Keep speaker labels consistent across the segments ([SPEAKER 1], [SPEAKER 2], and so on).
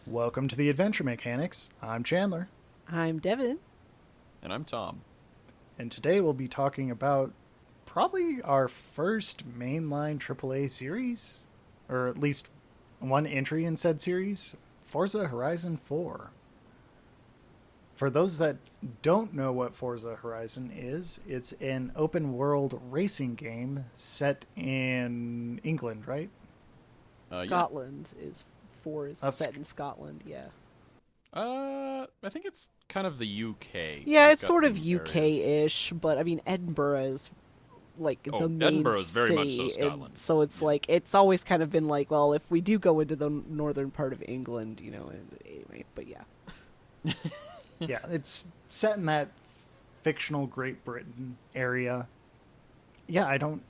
[SPEAKER 1] Welcome to the Adventure Mechanics. I'm Chandler,
[SPEAKER 2] I'm Devin.
[SPEAKER 3] And I'm Tom.
[SPEAKER 1] and today we'll be talking about probably our first mainline AAA series, or at least one entry in said series, Forza Horizon 4. For those that don't know what Forza Horizon is, it's an open world racing game set in England, right?
[SPEAKER 2] Scotland is four is
[SPEAKER 1] That's-
[SPEAKER 2] set in Scotland. Yeah.
[SPEAKER 3] I think it's kind of the UK.
[SPEAKER 2] Yeah,
[SPEAKER 3] It's
[SPEAKER 2] it's
[SPEAKER 3] got
[SPEAKER 2] sort of
[SPEAKER 3] some areas.
[SPEAKER 2] UK-ish, but I mean Edinburgh is like
[SPEAKER 3] Oh,
[SPEAKER 2] the main
[SPEAKER 3] Edinburgh is very much so
[SPEAKER 2] city, and
[SPEAKER 3] Scotland.
[SPEAKER 2] so it's
[SPEAKER 3] Yeah.
[SPEAKER 2] like it's always kind of been like, well, if we do go into the northern part of England, anyway. But yeah.
[SPEAKER 1] Yeah, it's set in that fictional Great Britain area. Yeah, I don't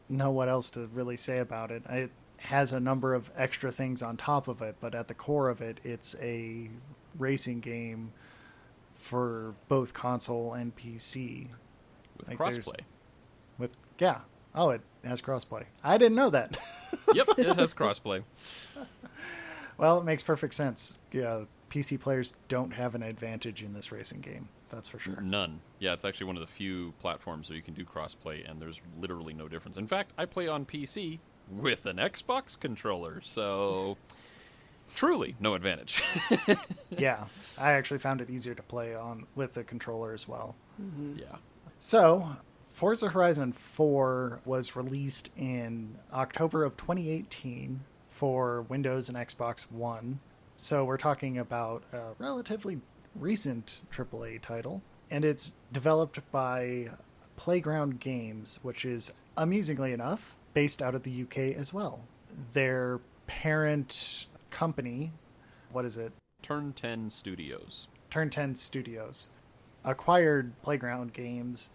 [SPEAKER 1] know what else to really say about it. It has a number of extra things on top of it, but at the core of it, it's a racing game for both console and PC.
[SPEAKER 3] With
[SPEAKER 1] Like, there's-
[SPEAKER 3] crossplay.
[SPEAKER 1] Yeah. Oh, it has crossplay. I didn't know that.
[SPEAKER 3] Yep, it has crossplay.
[SPEAKER 1] Well, it makes perfect sense. Yeah, PC players don't have an advantage in this racing game. That's for sure.
[SPEAKER 3] None. Yeah, it's actually one of the few platforms where you can do crossplay, and there's literally no difference. In fact, I play on PC with an Xbox controller, so truly no advantage.
[SPEAKER 1] Yeah, I actually found it easier to play on with the controller as well.
[SPEAKER 3] Yeah.
[SPEAKER 1] So, Forza Horizon 4 was released in October of 2018 for Windows and Xbox One. So, we're talking about a relatively recent AAA title. And it's developed by Playground Games, which is, amusingly enough, based out of the UK as well. Their parent company, what is it?
[SPEAKER 3] Turn 10 Studios.
[SPEAKER 1] Turn 10 Studios, acquired Playground Games,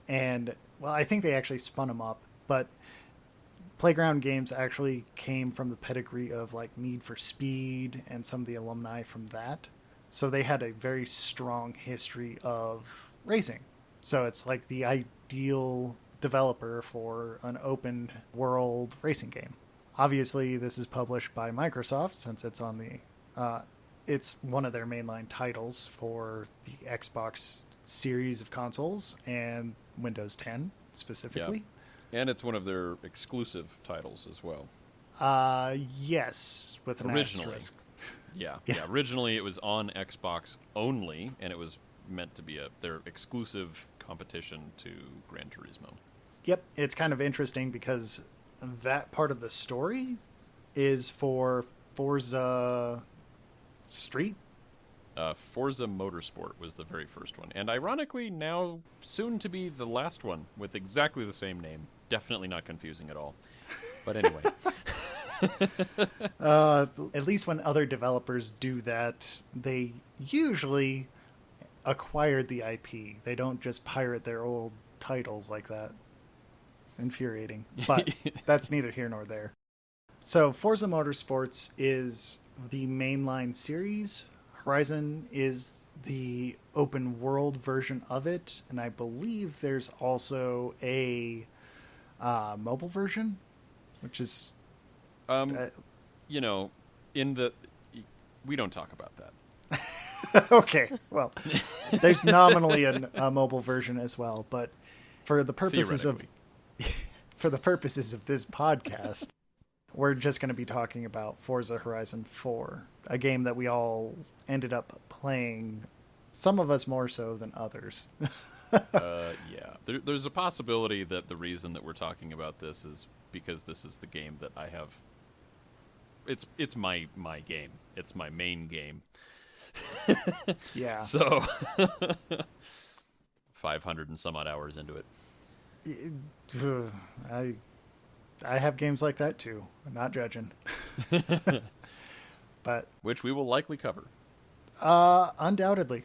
[SPEAKER 1] and, well, I think they actually spun them up, but Playground Games actually came from the pedigree of, like, Need for Speed and some of the alumni from that. So they had a very strong history of racing. So it's like the ideal developer for an open world racing game. Obviously, this is published by Microsoft since it's on it's one of their mainline titles for the Xbox series of consoles and Windows 10 specifically.
[SPEAKER 3] And it's one of their exclusive titles as well.
[SPEAKER 1] Yes, with an
[SPEAKER 3] Originally.
[SPEAKER 1] asterisk.
[SPEAKER 3] Yeah.
[SPEAKER 1] Yeah.
[SPEAKER 3] Yeah. Originally, it was on Xbox only, and it was meant to be their exclusive competition to Gran Turismo.
[SPEAKER 1] Yep, it's kind of interesting because that part of the story is for Forza Street.
[SPEAKER 3] Forza Motorsport was the very first one, and ironically, now soon to be the last one with exactly the same name. Definitely not confusing at all. But anyway.
[SPEAKER 1] At least when other developers do that, they usually acquired the IP. They don't just pirate their old titles like that. Infuriating. But that's neither here nor there. So Forza Motorsports is the mainline series. Horizon is the open world version of it. And I believe there's also a mobile version, which is...
[SPEAKER 3] You know, we don't talk about that.
[SPEAKER 1] Okay, well, there's nominally a mobile version as well, but for the purposes of this podcast, we're just going to be talking about Forza Horizon 4, a game that we all ended up playing, some of us more so than others.
[SPEAKER 3] Yeah. There's a possibility that the reason that we're talking about this is because this is the game that I have. It's my game. It's my main game.
[SPEAKER 1] Yeah.
[SPEAKER 3] So 500 and some odd hours into it.
[SPEAKER 1] I have games like that too. I'm not judging. But
[SPEAKER 3] Which we will likely cover.
[SPEAKER 1] undoubtedly.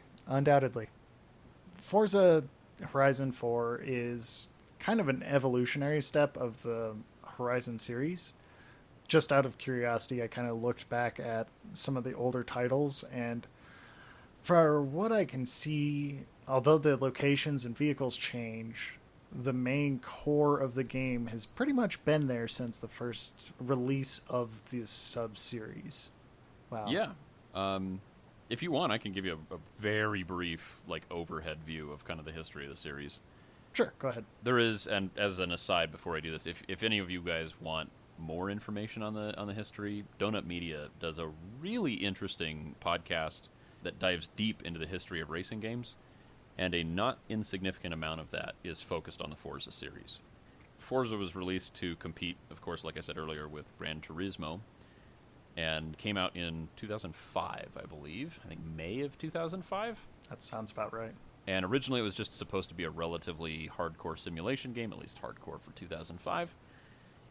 [SPEAKER 1] Forza Horizon 4 is kind of an evolutionary step of the Horizon series. Just out of curiosity, I kind of looked back at some of the older titles, and for what I can see, although the locations and vehicles change, the main core of the game has pretty much been there since the first release of this sub-series. Wow.
[SPEAKER 3] Yeah. If you want, I can give you a very brief, like, overhead view of kind of the history of the series.
[SPEAKER 1] Sure, go ahead.
[SPEAKER 3] There is, and as an aside before I do this, if any of you guys want more information on the history, Donut Media does a really interesting podcast that dives deep into the history of racing games, and a not insignificant amount of that is focused on the Forza series. Forza was released to compete, of course, like I said earlier, with Gran Turismo, and came out in 2005, I believe. I think May of 2005.
[SPEAKER 1] That sounds about right.
[SPEAKER 3] And originally it was just supposed to be a relatively hardcore simulation game, at least hardcore for 2005.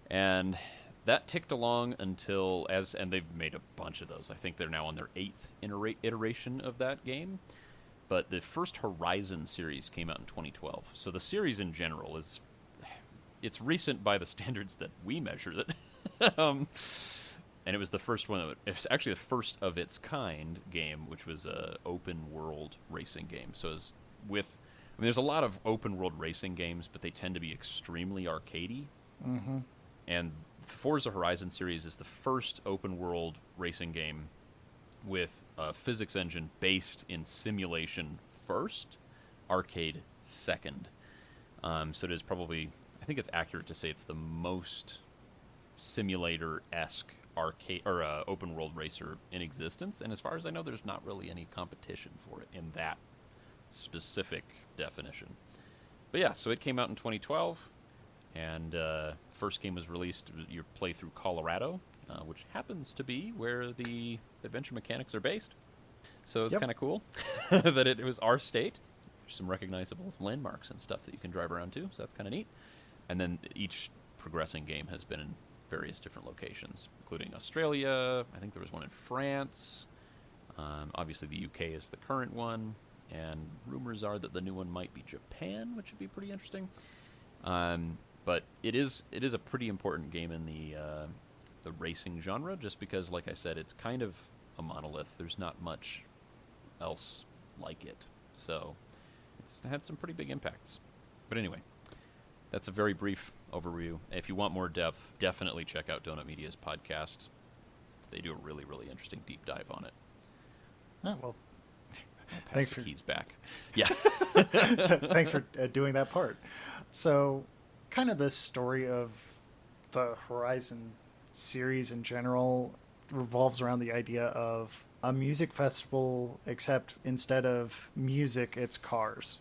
[SPEAKER 3] And that ticked along until, and they've made a bunch of those. I think they're now on their 8th iteration of that game. But the first Horizon series came out in 2012. So the series in general it's recent by the standards that we measure it. And it was the first one. It was actually the first of its kind game, which was a open world racing game. So there's a lot of open world racing games, but they tend to be extremely arcadey.
[SPEAKER 1] Mm-hmm.
[SPEAKER 3] And Forza Horizon series is the first open world racing game with a physics engine based in simulation first, arcade second. So it is probably, I think it's accurate to say it's the most simulator-esque arcade or open world racer in existence. And as far as I know, there's not really any competition for it in that specific definition. But yeah, so it came out in 2012, and first game was released. You play through Colorado, which happens to be where the adventure mechanics are based. So it's kind of cool that it was our state. There's some recognizable landmarks and stuff that you can drive around to, so that's kind of neat. And then each progressing game has been in various different locations, including Australia. I think there was one in France. Obviously, the UK is the current one, and rumors are that the new one might be Japan, which would be pretty interesting. But it is a pretty important game in the racing genre, just because, like I said, it's kind of a monolith. There's not much else like it, so it's had some pretty big impacts. But anyway, that's a very brief overview. If you want more depth, definitely check out Donut Media's podcast. They do a really, really interesting deep dive on it.
[SPEAKER 1] Oh, well,
[SPEAKER 3] Thanks for keys back. Yeah.
[SPEAKER 1] thanks for doing that part. So, kind of this story of the Horizon series in general revolves around the idea of a music festival, except instead of music, it's cars.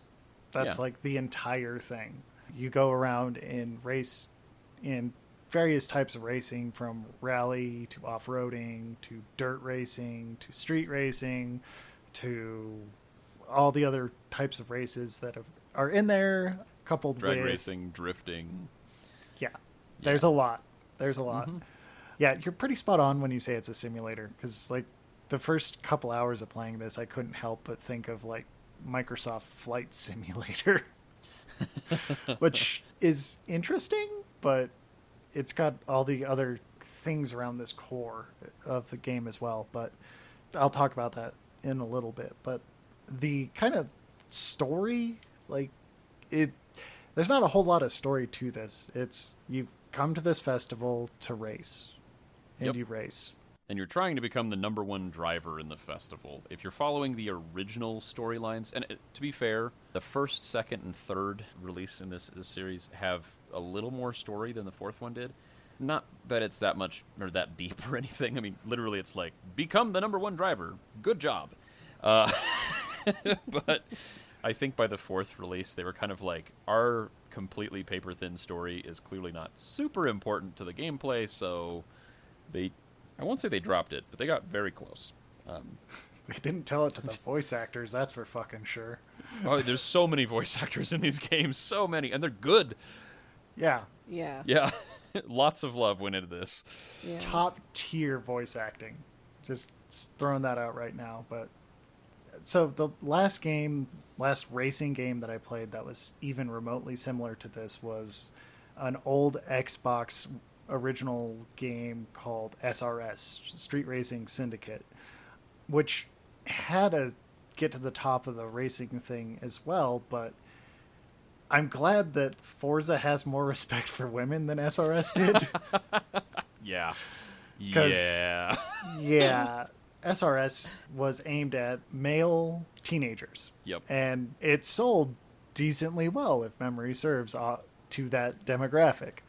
[SPEAKER 1] That's like the entire thing. You go around and race in various types of racing, from rally to off-roading to dirt racing to street racing to all the other types of races that are in there, coupled
[SPEAKER 3] drag
[SPEAKER 1] with
[SPEAKER 3] racing, drifting.
[SPEAKER 1] Yeah, there's a lot. Mm-hmm. Yeah, you're pretty spot on when you say it's a simulator, because like the first couple hours of playing this, I couldn't help but think of like Microsoft Flight Simulator, which is interesting, but it's got all the other things around this core of the game as well. But I'll talk about that in a little bit. But the kind of story, like there's not a whole lot of story to this. It's you've come to this festival to race, and you race.
[SPEAKER 3] And you're trying to become the number one driver in the festival. If you're following the original storylines, and to be fair, the first, second, and third release in this series have a little more story than the fourth one did. Not that it's that much or that deep or anything. I mean, literally, it's like, become the number one driver. Good job. But I think by the fourth release, they were kind of like, our completely paper-thin story is clearly not super important to the gameplay, so I won't say they dropped it, but they got very close.
[SPEAKER 1] They didn't tell it to the voice actors, that's for fucking sure.
[SPEAKER 3] Oh, there's so many voice actors in these games, so many, and they're good.
[SPEAKER 1] Yeah.
[SPEAKER 3] Yeah. Lots of love went into this.
[SPEAKER 2] Yeah.
[SPEAKER 1] Top tier voice acting. Just throwing that out right now. But so the last racing game that I played that was even remotely similar to this was an old Xbox original game called SRS, Street Racing Syndicate, which had a get to the top of the racing thing as well, but I'm glad that Forza has more respect for women than SRS did.
[SPEAKER 3] Yeah.
[SPEAKER 1] Yeah. SRS was aimed at male teenagers.
[SPEAKER 3] Yep.
[SPEAKER 1] And it sold decently well, if memory serves, to that demographic.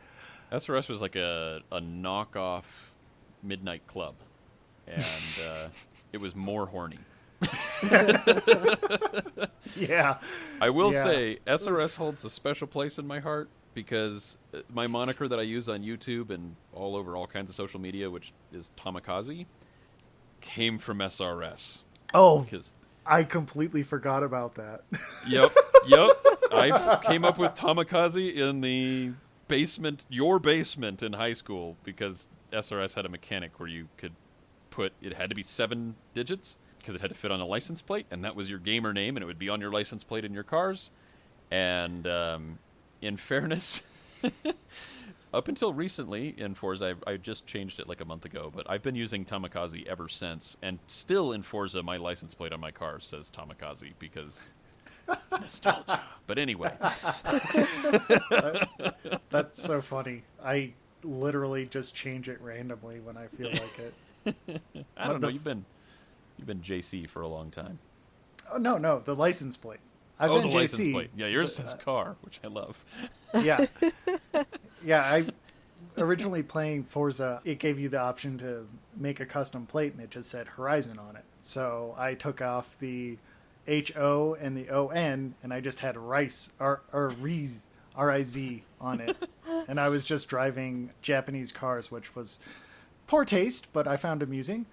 [SPEAKER 3] SRS was like a knockoff Midnight Club, and it was more horny.
[SPEAKER 1] Yeah.
[SPEAKER 3] I will
[SPEAKER 1] Yeah.
[SPEAKER 3] say, SRS holds a special place in my heart because my moniker that I use on YouTube and all over all kinds of social media, which is Tamikaze, came from SRS.
[SPEAKER 1] Oh,
[SPEAKER 3] Because,
[SPEAKER 1] I completely forgot about that.
[SPEAKER 3] yep, I came up with Tamikaze in the basement, your basement in high school, because SRS had a mechanic where you could put, it had to be 7 digits, because it had to fit on a license plate, and that was your gamer name, and it would be on your license plate in your cars. And in fairness, up until recently in Forza, I just changed it like a month ago, but I've been using Tamikaze ever since, and still in Forza, my license plate on my car says Tamikaze, because nostalgia. But anyway.
[SPEAKER 1] That's so funny. I literally just change it randomly when I feel like it.
[SPEAKER 3] I don't know, you've been JC for a long time.
[SPEAKER 1] Oh, no, the license plate. I've
[SPEAKER 3] Oh,
[SPEAKER 1] been
[SPEAKER 3] the
[SPEAKER 1] JC.
[SPEAKER 3] license plate. Yeah, yours says car, which I love.
[SPEAKER 1] Yeah. Yeah, I originally playing Forza, it gave you the option to make a custom plate and it just said Horizon on it. So I took off the HO and the ON and I just had Rice or Riz, RIZ on it. And I was just driving Japanese cars, which was poor taste, but I found amusing.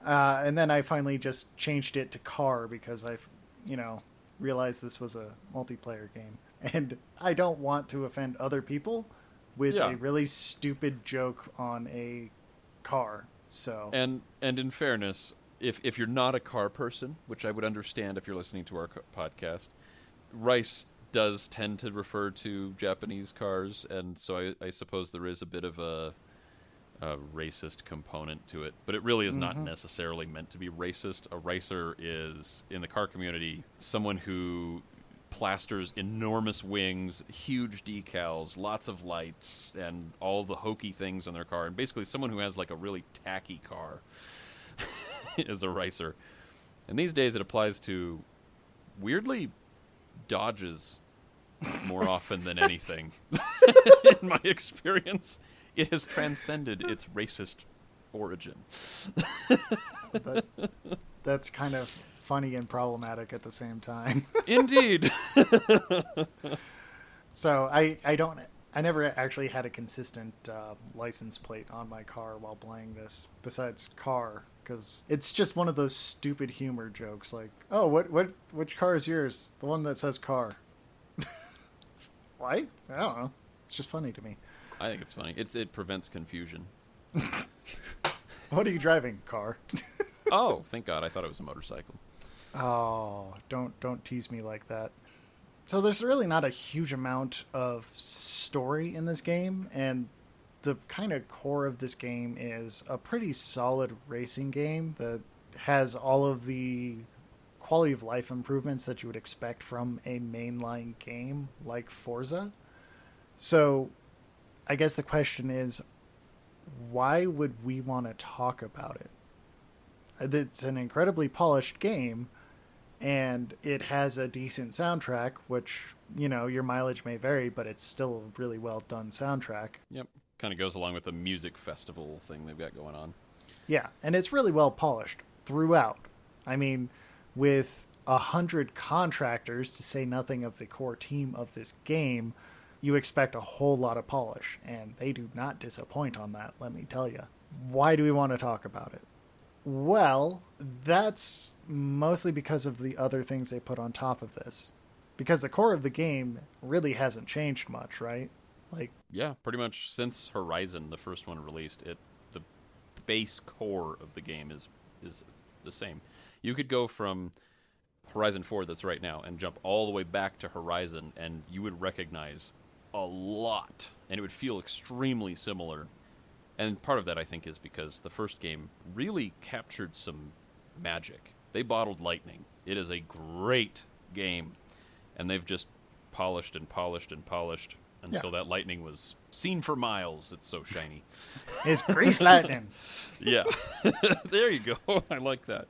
[SPEAKER 1] And then I finally just changed it to car because realized this was a multiplayer game. And I don't want to offend other people with
[SPEAKER 3] Yeah.
[SPEAKER 1] a really stupid joke on a car. So
[SPEAKER 3] And in fairness, if you're not a car person, which I would understand if you're listening to our podcast, Rice does tend to refer to Japanese cars, and so I suppose there is a bit of a racist component to it, but it really is not necessarily meant to be racist. A racer is, in the car community, someone who plasters enormous wings, huge decals, lots of lights, and all the hokey things on their car, and basically someone who has like a really tacky car is a racer. And these days it applies to, weirdly, Dodges more often than anything. In my experience, it has transcended its racist origin.
[SPEAKER 1] that's kind of funny and problematic at the same time.
[SPEAKER 3] Indeed.
[SPEAKER 1] So I never actually had a consistent license plate on my car while playing this, besides car, because it's just one of those stupid humor jokes like, oh, which car is yours? The one that says car. Why? I don't know. It's just funny to me.
[SPEAKER 3] I think it's funny. It prevents confusion.
[SPEAKER 1] What are you driving? Car.
[SPEAKER 3] Oh, thank God. I thought it was a motorcycle.
[SPEAKER 1] Oh, don't tease me like that. So there's really not a huge amount of story in this game, and the kind of core of this game is a pretty solid racing game that has all of the quality of life improvements that you would expect from a mainline game like Forza. So I guess the question is, why would we want to talk about it? It's an incredibly polished game, and it has a decent soundtrack, which, your mileage may vary, but it's still a really well done soundtrack.
[SPEAKER 3] Yep. Kind of goes along with the music festival thing they've got going on.
[SPEAKER 1] Yeah, and it's really well polished throughout. I mean, with 100 contractors, to say nothing of the core team of this game, you expect a whole lot of polish, and they do not disappoint on that, let me tell you. Why do we want to talk about it? Well, that's mostly because of the other things they put on top of this. Because the core of the game really hasn't changed much, right? Like,
[SPEAKER 3] Yeah, pretty much since Horizon, the first one released, the base core of the game is the same. You could go from Horizon 4 that's right now and jump all the way back to Horizon, and you would recognize a lot, and it would feel extremely similar. And part of that, I think, is because the first game really captured some magic. They bottled lightning. It is a great game, and they've just polished and polished and polished until that lightning was seen for miles. It's so shiny.
[SPEAKER 1] It's grease lightning.
[SPEAKER 3] Yeah. There you go. I like that.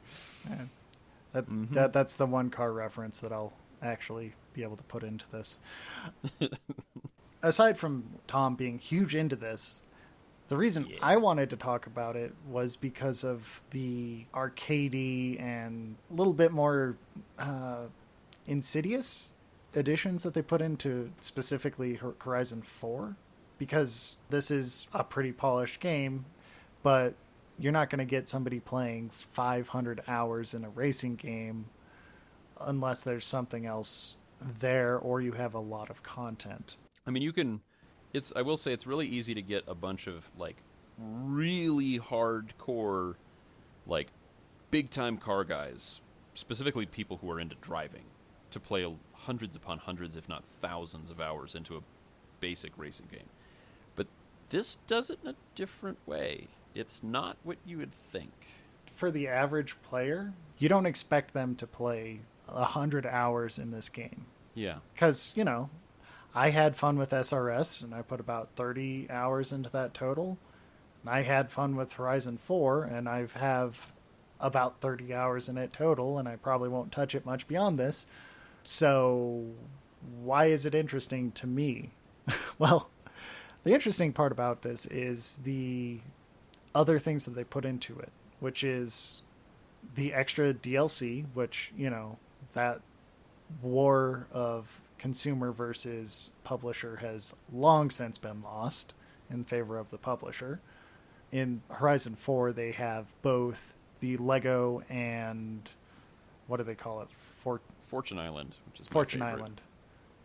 [SPEAKER 1] That's the one car reference that I'll actually be able to put into this. Aside from Tom being huge into this, the reason I wanted to talk about it was because of the arcadey and a little bit more insidious additions that they put into specifically Horizon 4. Because this is a pretty polished game, but you're not going to get somebody playing 500 hours in a racing game unless there's something else there or you have a lot of content.
[SPEAKER 3] I mean, you can. I will say it's really easy to get a bunch of like really hardcore, like big time car guys, specifically people who are into driving, to play hundreds upon hundreds, if not thousands of hours into a basic racing game. But this does it in a different way. It's not what you would think.
[SPEAKER 1] For the average player, you don't expect them to play 100 hours in this game.
[SPEAKER 3] Yeah.
[SPEAKER 1] Because, I had fun with SRS, and I put about 30 hours into that total. And I had fun with Horizon 4, and I have about 30 hours in it total, and I probably won't touch it much beyond this. So why is it interesting to me? Well, the interesting part about this is the other things that they put into it, which is the extra DLC, which, that war of consumer versus publisher has long since been lost in favor of the publisher. In Horizon 4, they have both the Lego and what do they call it?
[SPEAKER 3] Fortune Island, which is
[SPEAKER 1] Fortune Island,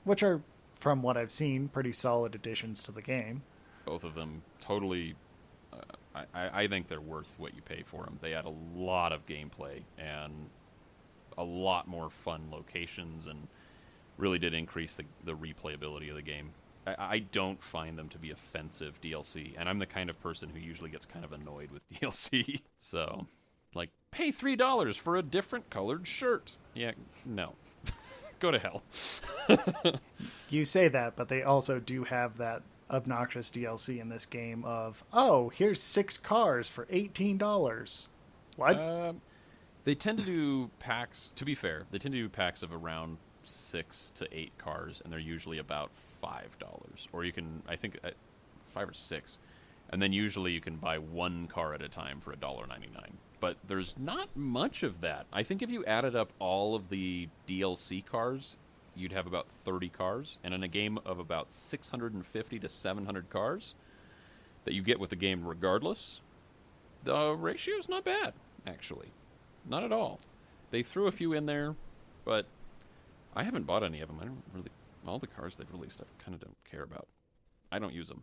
[SPEAKER 1] which are, from what I've seen, pretty solid additions to the game.
[SPEAKER 3] Both of them totally. I think they're worth what you pay for them. They add a lot of gameplay and a lot more fun locations, and really did increase the replayability of the game. I don't find them to be offensive DLC, and I'm the kind of person who usually gets kind of annoyed with DLC. So, like, pay $3 for a different colored shirt. Yeah, no. Go to hell.
[SPEAKER 1] You say that, but they also do have that obnoxious DLC in this game of, oh, here's 6 cars for $18. What?
[SPEAKER 3] They tend to do packs, to be fair, they tend to do packs of around 6 to 8 cars, and they're usually about $5. Or you can, I think, 5 or 6. And then usually you can buy one car at a time for $1.99. But there's not much of that. I think if you added up all of the DLC cars, you'd have about 30 cars. And in a game of about 650 to 700 cars that you get with the game regardless, the ratio's not bad, actually. Not at all. They threw a few in there, but I haven't bought any of them. I don't really... All the cars they've released, I kind of don't care about. I don't use them.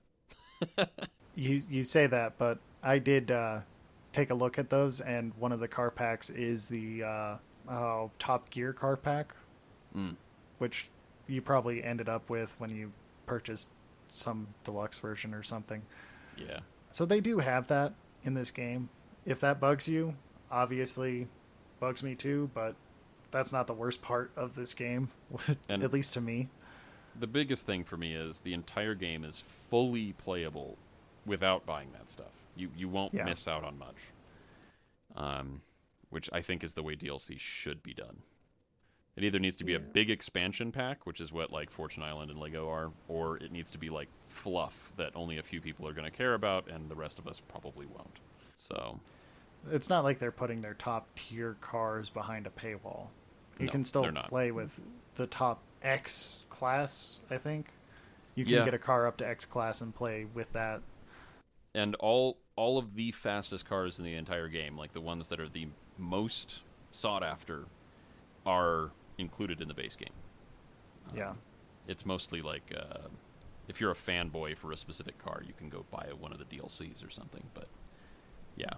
[SPEAKER 1] You say that, but I did take a look at those, and one of the car packs is the Top Gear car pack, which you probably ended up with when you purchased some deluxe version or something.
[SPEAKER 3] Yeah.
[SPEAKER 1] So they do have that in this game. If that bugs you, obviously bugs me too, but that's not the worst part of this game, at least to me.
[SPEAKER 3] The biggest thing for me is the entire game is fully playable without buying that stuff. You won't miss out on much, which I think is the way DLC should be done. It either needs to be a big expansion pack, which is what like Fortune Island and Lego are, or it needs to be like fluff that only a few people are going to care about and the rest of us probably won't. So
[SPEAKER 1] it's not like they're putting their top tier cars behind a paywall. You can still play with the top X class, I think. You can get a car up to X class and play with that.
[SPEAKER 3] And all of the fastest cars in the entire game, like the ones that are the most sought after, are included in the base game.
[SPEAKER 1] Yeah.
[SPEAKER 3] It's mostly like if you're a fanboy for a specific car, you can go buy one of the DLCs or something. But yeah.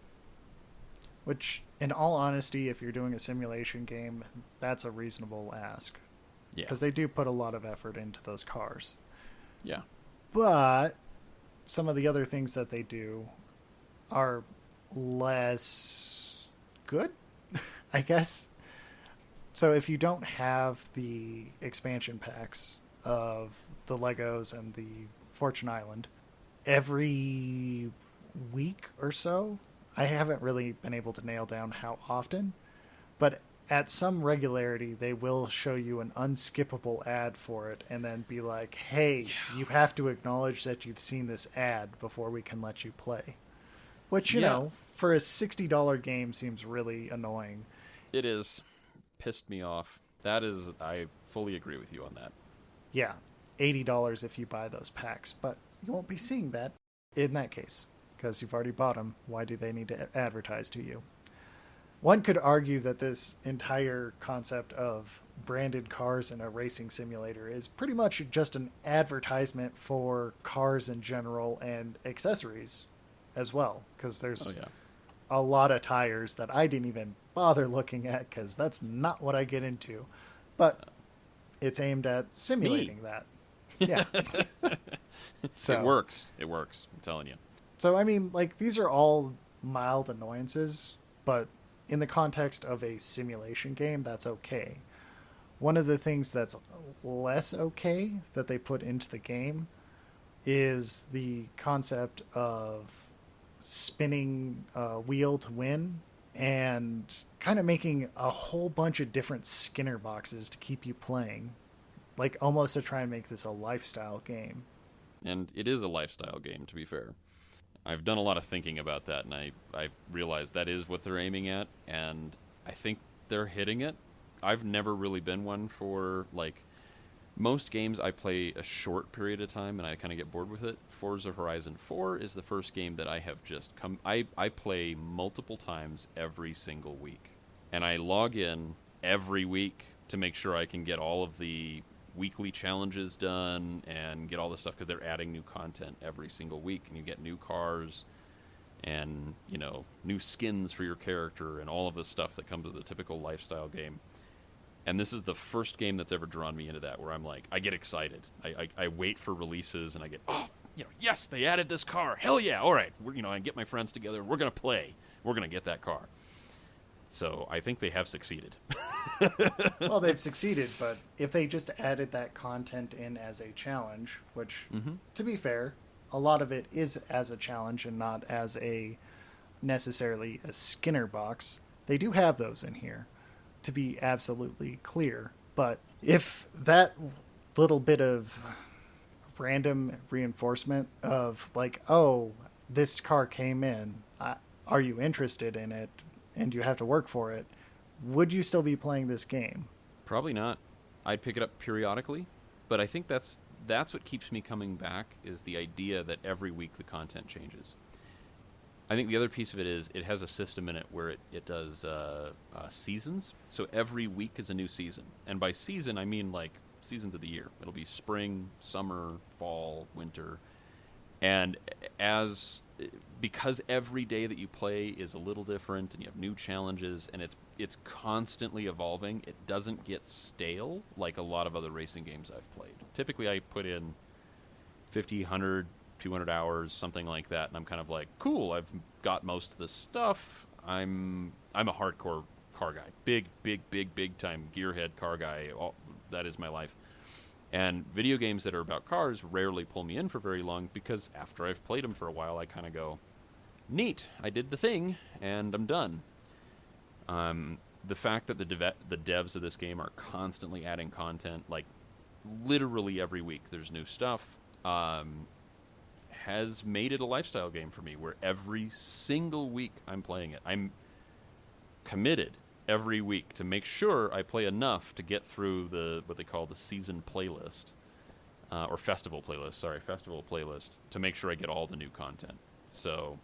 [SPEAKER 1] Which, in all honesty, if you're doing a simulation game, that's a reasonable ask.
[SPEAKER 3] Yeah.
[SPEAKER 1] Because they do put a lot of effort into those cars.
[SPEAKER 3] Yeah.
[SPEAKER 1] But some of the other things that they do are less good, I guess. So if you don't have the expansion packs of the Legos and the Fortune Island, every week or so. I haven't really been able to nail down how often, but at some regularity, they will show you an unskippable ad for it and then be like, hey, you have to acknowledge that you've seen this ad before we can let you play. Which, you
[SPEAKER 3] Yeah.
[SPEAKER 1] know, for a $60 game seems really annoying.
[SPEAKER 3] It is. Pissed me off. That is, I fully agree with you on that.
[SPEAKER 1] Yeah, $80 if you buy those packs, but you won't be seeing that in that case because you've already bought them. Why do they need to advertise to you? One could argue that this entire concept of branded cars in a racing simulator is pretty much just an advertisement for cars in general and accessories as well, because there's
[SPEAKER 3] Oh, yeah.
[SPEAKER 1] a lot of tires that I didn't even bother looking at because that's not what I get into. But it's aimed at simulating that. Yeah. So
[SPEAKER 3] It works. It works. I'm telling you.
[SPEAKER 1] So, I mean, like, these are all mild annoyances, but in the context of a simulation game, that's okay. One of the things that's less okay that they put into the game is the concept of spinning a wheel to win and kind of making a whole bunch of different Skinner boxes to keep you playing. Like, almost to try and make this a lifestyle game.
[SPEAKER 3] And it is a lifestyle game, to be fair. I've done a lot of thinking about that, and I've realized that is what they're aiming at, and I think they're hitting it. I've never really been one for, like, most games I play a short period of time and I kind of get bored with it. Forza Horizon 4 is the first game that I have just come. I play multiple times every single week, and I log in every week to make sure I can get all of the weekly challenges done and get all this stuff because they're adding new content every single week, and you get new cars and, you know, new skins for your character and all of the stuff that comes with a typical lifestyle game. And this is the first game that's ever drawn me into that, where I'm like, I get excited. I wait for releases and I get, oh, you know, yes, they added this car. Hell yeah. All right. You know, I get my friends together. We're going to play. We're going to get that car. So I think they have succeeded.
[SPEAKER 1] Well, they've succeeded, but if they just added that content in as a challenge, which, to be fair, a lot of it is as a challenge and not as a necessarily a Skinner box, they do have those in here, to be absolutely clear. But if that little bit of random reinforcement of like, oh, this car came in, are you interested in it, and you have to work for it, would you still be playing this game?
[SPEAKER 3] Probably not. I'd pick it up periodically, but I think that's what keeps me coming back, is the idea that every week the content changes. I think the other piece of it is it has a system in it where it does seasons. So every week is a new season. And by season, I mean like seasons of the year. It'll be spring, summer, fall, winter. And because every day that you play is a little different and you have new challenges and it's constantly evolving, it doesn't get stale like a lot of other racing games I've played. Typically I put in 50, 100, 200 hours, something like that, and I'm kind of like, cool, I've got most of the stuff. I'm a hardcore car guy. Big time gearhead car guy. That is my life. And video games that are about cars rarely pull me in for very long, because after I've played them for a while, I kind of go, neat, I did the thing, and I'm done. The fact that the devs of this game are constantly adding content, like literally every week there's new stuff, has made it a lifestyle game for me, where every single week I'm playing it. I'm committed every week to make sure I play enough to get through what they call the season playlist, or festival playlist, to make sure I get all the new content. So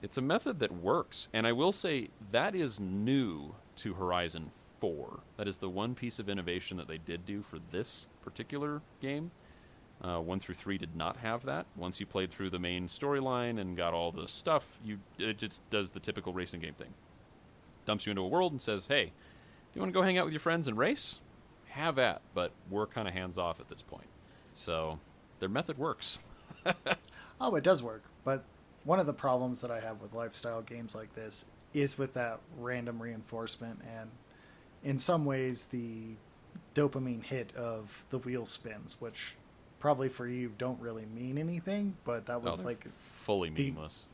[SPEAKER 3] it's a method that works, and I will say that is new to Horizon 4. That is the one piece of innovation that they did do for this particular game. 1 through 3 did not have that. Once you played through the main storyline and got all the stuff, it just does the typical racing game thing. Dumps you into a world and says, hey, if you want to go hang out with your friends and race, have at, but we're kind of hands off at this point. So their method works.
[SPEAKER 1] Oh, it does work, but one of the problems that I have with lifestyle games like this is with that random reinforcement and, in some ways, the dopamine hit of the wheel spins, which probably for you don't really mean anything, but that was
[SPEAKER 3] they're
[SPEAKER 1] like
[SPEAKER 3] fully
[SPEAKER 1] the
[SPEAKER 3] meaningless.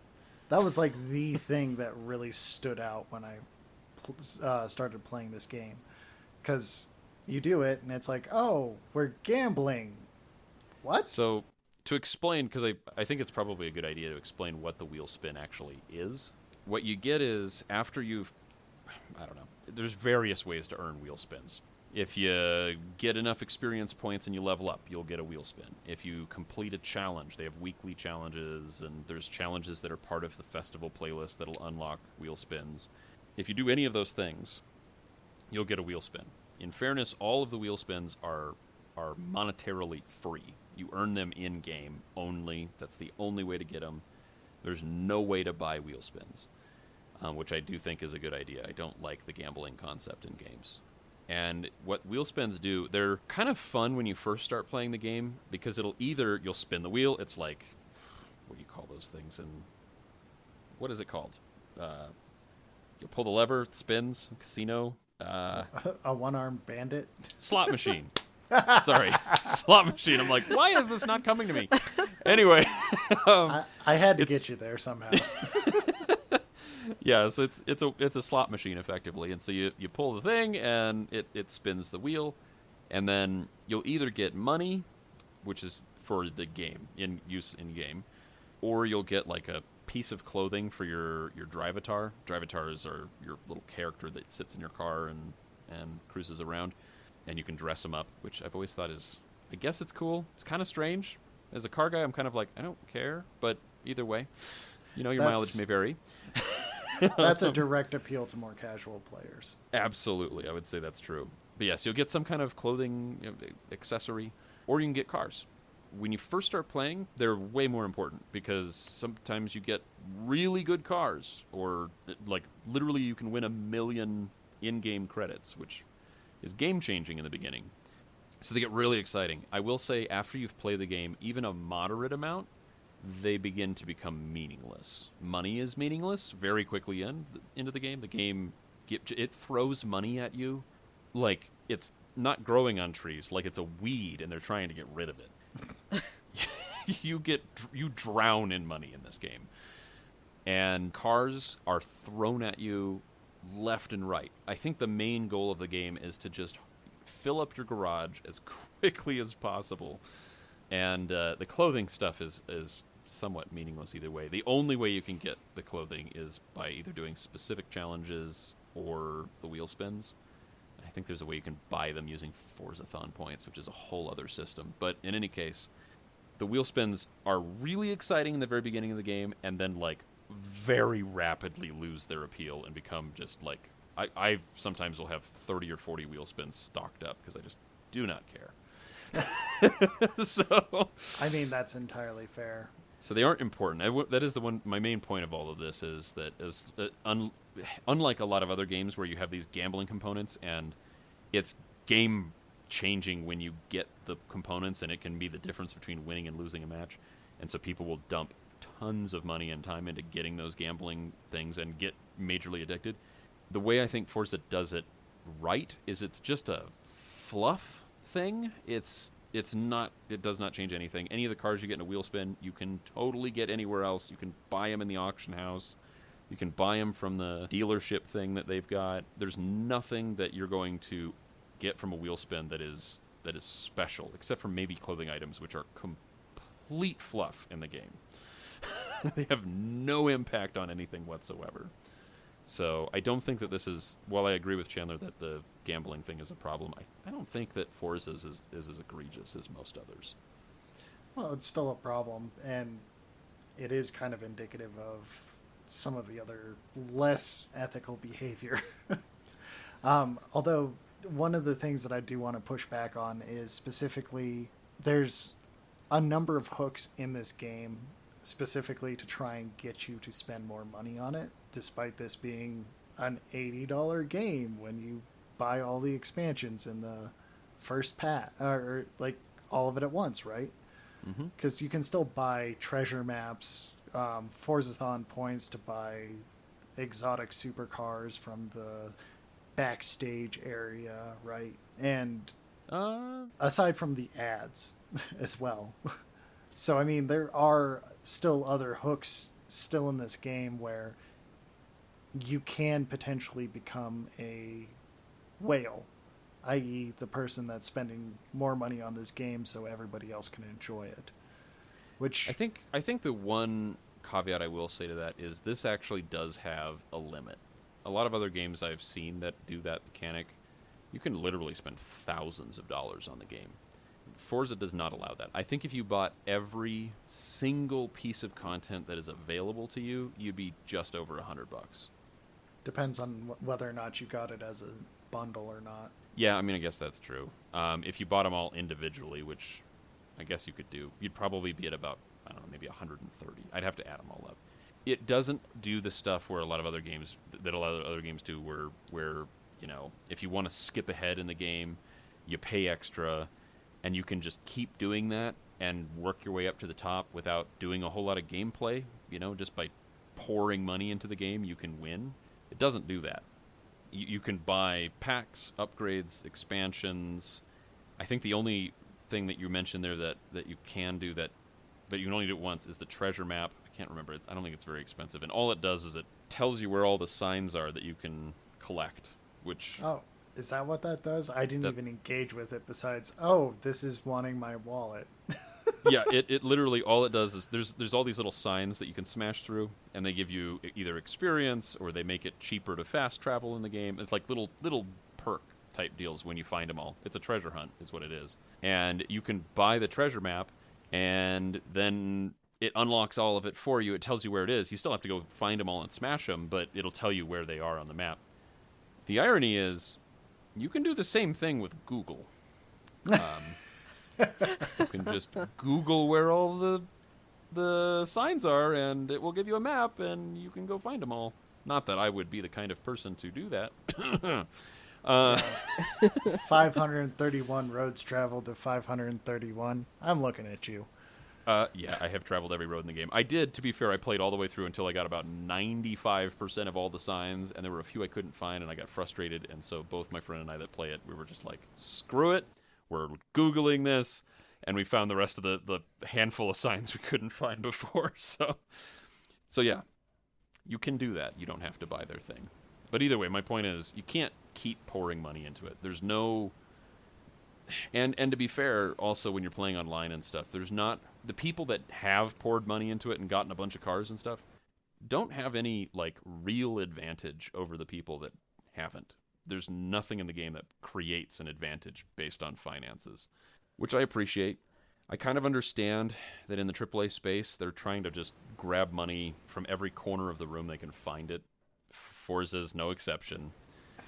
[SPEAKER 1] that was like the thing that really stood out when I started playing this game, because you do it and it's like, oh, we're gambling. What?
[SPEAKER 3] So to explain, because I think it's probably a good idea to explain what the wheel spin actually is. What you get is after you've, I don't know, there's various ways to earn wheel spins. If you get enough experience points and you level up, you'll get a wheel spin. If you complete a challenge, they have weekly challenges, and there's challenges that are part of the festival playlist that'll unlock wheel spins. If you do any of those things, you'll get a wheel spin. In fairness, all of the wheel spins are monetarily free. You earn them in game only. That's the only way to get them. There's no way to buy wheel spins, which I do think is a good idea. I don't like the gambling concept in games. And what wheel spins do, they're kind of fun when you first start playing the game, because you'll spin the wheel. It's like, what do you call those things? And what is it called? You pull the lever, it spins. Casino.
[SPEAKER 1] A one-armed bandit?
[SPEAKER 3] Slot machine. Sorry, slot machine. I'm like, why is this not coming to me? Anyway,
[SPEAKER 1] I had to get you there somehow.
[SPEAKER 3] Yeah, so it's a slot machine effectively, and so you pull the thing and it spins the wheel, and then you'll either get money, which is for the game in use in game, or you'll get like a piece of clothing for your drivatar. Drivatars are your little character that sits in your car and cruises around, and you can dress them up, which I've always thought is, I guess it's cool. It's kind of strange. As a car guy, I'm kind of like, I don't care, but either way, your mileage may vary.
[SPEAKER 1] That's a direct appeal to more casual players.
[SPEAKER 3] Absolutely, I would say that's true. But yes, you'll get some kind of clothing accessory, or you can get cars. When you first start playing, they're way more important, because sometimes you get really good cars, or like literally you can win 1 million in-game credits, which is game-changing in the beginning. So they get really exciting. I will say, after you've played the game, even a moderate amount, they begin to become meaningless. Money is meaningless very quickly into the game. The game, it throws money at you like it's not growing on trees, like it's a weed and they're trying to get rid of it. You drown in money in this game. And cars are thrown at you left and right. I think the main goal of the game is to just fill up your garage as quickly as possible. And the clothing stuff is somewhat meaningless either way. The only way you can get the clothing is by either doing specific challenges or the wheel spins. I think there's a way you can buy them using Forzathon points, which is a whole other system. But in any case, the wheel spins are really exciting in the very beginning of the game, and then like very rapidly lose their appeal and become just like, I sometimes will have 30 or 40 wheel spins stocked up because I just do not care. So
[SPEAKER 1] I mean, that's entirely fair.
[SPEAKER 3] So they aren't important. That is my main point of all of this is that unlike a lot of other games where you have these gambling components, and it's game changing when you get the components, and it can be the difference between winning and losing a match. And so people will dump tons of money and time into getting those gambling things and get majorly addicted. The way I think Forza does it right is it's just a fluff thing. It does not change anything. Any of the cars you get in a wheel spin, you can totally get anywhere else. You can buy them in the auction house. You can buy them from the dealership thing that they've got. There's nothing that you're going to get from a wheel spin that is special, except for maybe clothing items, which are complete fluff in the game. They have no impact on anything whatsoever. So I don't think that this is, while I agree with Chandler that the gambling thing is a problem, I don't think that Forza's is as egregious as most others.
[SPEAKER 1] Well, it's still a problem, and it is kind of indicative of some of the other less ethical behavior. Although one of the things that I do want to push back on is specifically there's a number of hooks in this game specifically to try and get you to spend more money on it, despite this being an $80 game when you buy all the expansions in the first pack, or like all of it at once, right? Because you can still buy treasure maps, Forzathon points to buy exotic supercars from the backstage area, right? And aside from the ads as well. So, I mean, there are still other hooks still in this game where you can potentially become a whale, i.e., the person that's spending more money on this game so everybody else can enjoy it. Which
[SPEAKER 3] I think the one caveat I will say to that is this actually does have a limit. A lot of other games I've seen that do that mechanic, you can literally spend thousands of dollars on the game. Forza does not allow that. I think if you bought every single piece of content that is available to you, you'd be just over $100.
[SPEAKER 1] depends on whether or not you got it as a bundle or not.
[SPEAKER 3] Yeah, I mean, I guess that's true. If you bought them all individually, which I guess you could do, you'd probably be at about, I don't know, maybe 130. I'd have to add them all up. It doesn't do the stuff where a lot of other games that a lot of other games do, where you know, if you want to skip ahead in the game, you pay extra, and you can just keep doing that and work your way up to the top without doing a whole lot of gameplay. You know, just by pouring money into the game, you can win. It doesn't do that. You can buy packs, upgrades, expansions. I think the only thing that you mentioned there that you can do that, but you can only do it once, is the treasure map. I can't remember. I don't think it's very expensive. And all it does is it tells you where all the signs are that you can collect, which...
[SPEAKER 1] Oh, is that what that does? I didn't even engage with it besides, oh, this is wanting my wallet.
[SPEAKER 3] Yeah, it literally, all it does is there's all these little signs that you can smash through, and they give you either experience or they make it cheaper to fast travel in the game. It's like little perk type deals when you find them all. It's a treasure hunt is what it is. And you can buy the treasure map, and then it unlocks all of it for you. It tells you where it is. You still have to go find them all and smash them, but it'll tell you where they are on the map. The irony is, you can do the same thing with Google. You can just Google where all the signs are, and it will give you a map, and you can go find them all. Not that I would be the kind of person to do that.
[SPEAKER 1] 531 roads traveled to 531. I'm looking at you.
[SPEAKER 3] Yeah, I have traveled every road in the game. I did, to be fair, I played all the way through until I got about 95% of all the signs, and there were a few I couldn't find, and I got frustrated, and so both my friend and I that play it, we were just like, screw it, we're Googling this, and we found the rest of the handful of signs we couldn't find before, so yeah, you can do that. You don't have to buy their thing. But either way, my point is, you can't keep pouring money into it. There's no... And to be fair, also when you're playing online and stuff, there's not... The people that have poured money into it and gotten a bunch of cars and stuff don't have any, like, real advantage over the people that haven't. There's nothing in the game that creates an advantage based on finances, which I appreciate. I kind of understand that in the AAA space, they're trying to just grab money from every corner of the room they can find it. Forza's no exception.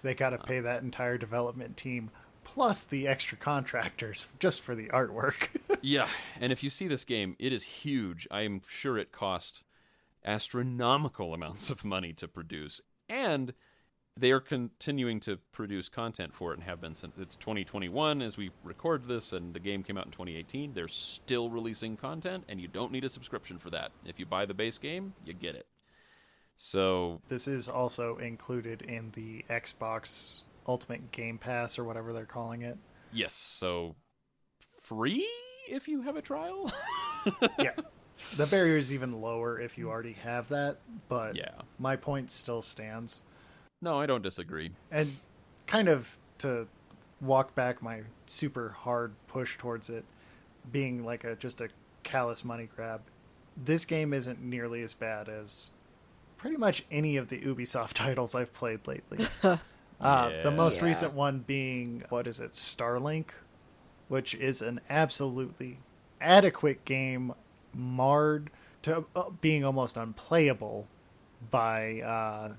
[SPEAKER 1] They got to pay that entire development team plus the extra contractors just for the artwork.
[SPEAKER 3] Yeah, and if you see this game, it is huge. I am sure it cost astronomical amounts of money to produce, and they are continuing to produce content for it and have been since it's 2021 as we record this, and the game came out in 2018. They're still releasing content, and you don't need a subscription for that. If you buy the base game, you get it. So
[SPEAKER 1] this is also included in the Xbox Ultimate Game Pass or whatever they're calling it.
[SPEAKER 3] Yes, so free if you have a trial.
[SPEAKER 1] Yeah. The barrier is even lower if you already have that, but
[SPEAKER 3] yeah,
[SPEAKER 1] my point still stands.
[SPEAKER 3] No, I don't disagree.
[SPEAKER 1] And kind of to walk back my super hard push towards it being like just a callous money grab, this game isn't nearly as bad as pretty much any of the Ubisoft titles I've played lately. The most recent one being, what is it, Starlink, which is an absolutely adequate game marred to being almost unplayable by